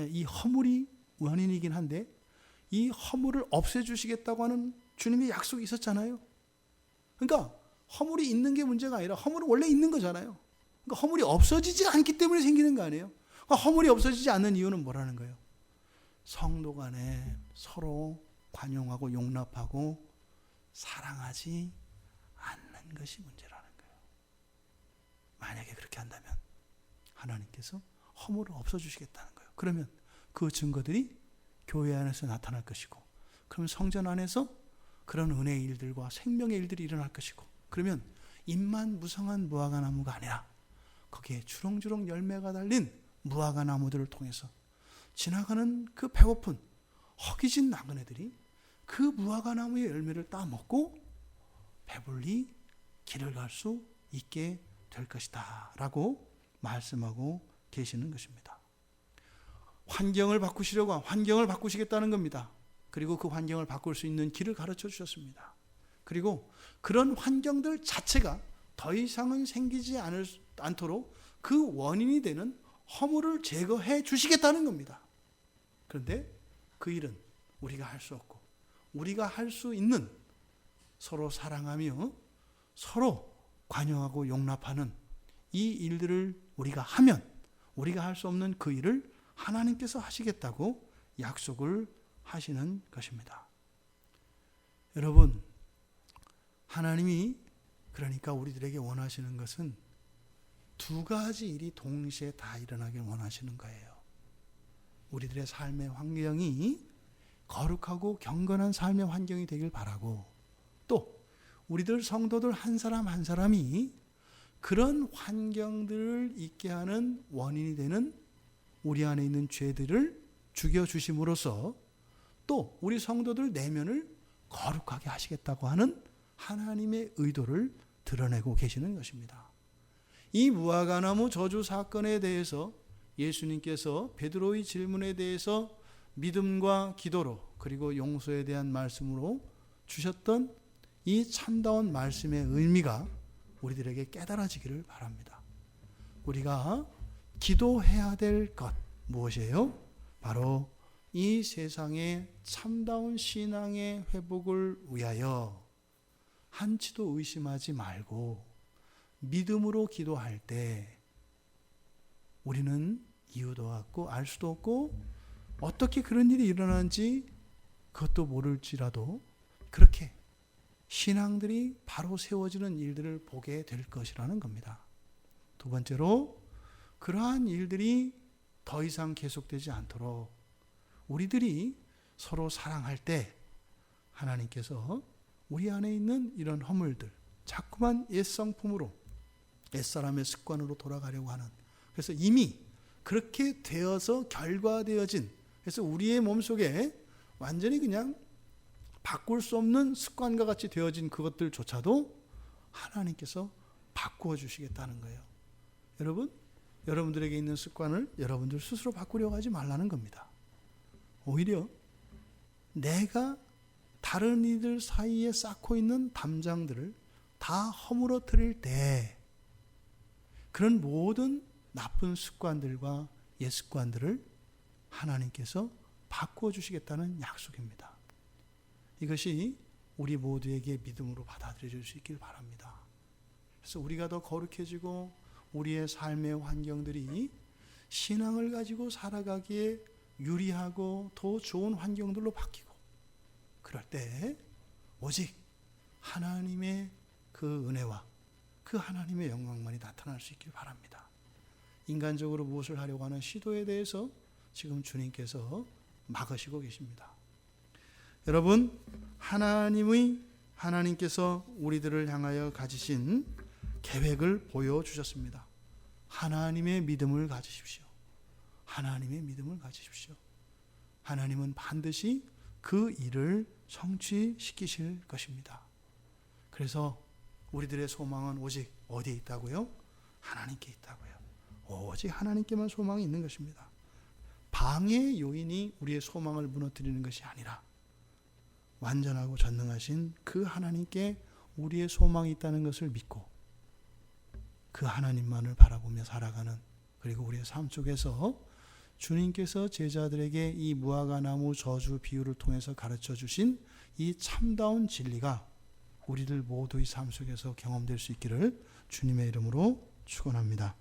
이 허물이 원인이긴 한데 이 허물을 없애주시겠다고 하는 주님의 약속이 있었잖아요. 그러니까 허물이 있는 게 문제가 아니라 허물은 원래 있는 거잖아요. 그러니까 허물이 없어지지 않기 때문에 생기는 거 아니에요. 그러니까 허물이 없어지지 않는 이유는 뭐라는 거예요? 성도 간에 서로 관용하고 용납하고 사랑하지 않는 것이 문제라는 거예요. 만약에 그렇게 한다면 하나님께서 허물을 없어주시겠다는 거예요. 그러면 그 증거들이 교회 안에서 나타날 것이고, 그러면 성전 안에서 그런 은혜의 일들과 생명의 일들이 일어날 것이고, 그러면 잎만 무성한 무화과 나무가 아니라 거기에 주렁주렁 열매가 달린 무화과 나무들을 통해서 지나가는 그 배고픈 허기진 나그네들이 그 무화과 나무의 열매를 따먹고 배불리 길을 갈 수 있게 될 것이다 라고 말씀하고 계시는 것입니다. 환경을 바꾸시겠다는 겁니다. 그리고 그 환경을 바꿀 수 있는 길을 가르쳐 주셨습니다. 그리고 그런 환경들 자체가 더 이상은 생기지 않도록 그 원인이 되는 허물을 제거해 주시겠다는 겁니다. 그런데 그 일은 우리가 할 수 없고, 우리가 할 수 있는 서로 사랑하며 서로 관여하고 용납하는 이 일들을 우리가 하면, 우리가 할 수 없는 그 일을 하나님께서 하시겠다고 약속을 하시는 것입니다. 여러분, 하나님이 그러니까 우리들에게 원하시는 것은 두 가지 일이 동시에 다 일어나길 원하시는 거예요. 우리들의 삶의 환경이 거룩하고 경건한 삶의 환경이 되길 바라고, 또 우리들 성도들 한 사람 한 사람이 그런 환경들을 있게 하는 원인이 되는 우리 안에 있는 죄들을 죽여주심으로써 또 우리 성도들 내면을 거룩하게 하시겠다고 하는 하나님의 의도를 드러내고 계시는 것입니다. 이 무화과나무 저주 사건에 대해서 예수님께서 베드로의 질문에 대해서 믿음과 기도로 그리고 용서에 대한 말씀으로 주셨던 이 참다운 말씀의 의미가 우리들에게 깨달아지기를 바랍니다. 우리가 기도해야 될 것 무엇이에요? 바로 이 세상의 참다운 신앙의 회복을 위하여 한치도 의심하지 말고 믿음으로 기도할 때 우리는 이유도 없고 알 수도 없고 어떻게 그런 일이 일어나는지 그것도 모를지라도 그렇게 신앙들이 바로 세워지는 일들을 보게 될 것이라는 겁니다. 두 번째로, 그러한 일들이 더 이상 계속되지 않도록 우리들이 서로 사랑할 때 하나님께서 우리 안에 있는 이런 허물들, 자꾸만 옛성품으로, 옛사람의 습관으로 돌아가려고 하는, 그래서 이미 그렇게 되어서 결과되어진, 그래서 우리의 몸속에 완전히 그냥 바꿀 수 없는 습관과 같이 되어진 그것들조차도 하나님께서 바꾸어 주시겠다는 거예요. 여러분, 여러분들에게 있는 습관을 여러분들 스스로 바꾸려고 하지 말라는 겁니다. 오히려 내가 다른 이들 사이에 쌓고 있는 담장들을 다 허물어뜨릴 때 그런 모든 나쁜 습관들과 옛 습관들을 하나님께서 바꾸어 주시겠다는 약속입니다. 이것이 우리 모두에게 믿음으로 받아들여질 수 있길 바랍니다. 그래서 우리가 더 거룩해지고 우리의 삶의 환경들이 신앙을 가지고 살아가기에 유리하고 더 좋은 환경들로 바뀌고, 그럴 때 오직 하나님의 그 은혜와 그 하나님의 영광만이 나타날 수 있길 바랍니다. 인간적으로 무엇을 하려고 하는 시도에 대해서 지금 주님께서 막으시고 계십니다. 여러분, 하나님께서 우리들을 향하여 가지신 계획을 보여주셨습니다. 하나님의 믿음을 가지십시오. 하나님의 믿음을 가지십시오. 하나님은 반드시 그 일을 성취시키실 것입니다. 그래서 우리들의 소망은 오직 어디에 있다고요? 하나님께 있다고요. 오직 하나님께만 소망이 있는 것입니다. 방해 요인이 우리의 소망을 무너뜨리는 것이 아니라 완전하고 전능하신 그 하나님께 우리의 소망이 있다는 것을 믿고 그 하나님만을 바라보며 살아가는, 그리고 우리의 삶 속에서 주님께서 제자들에게 이 무화과나무 저주 비유를 통해서 가르쳐 주신 이 참다운 진리가 우리들 모두의 삶 속에서 경험될 수 있기를 주님의 이름으로 축원합니다.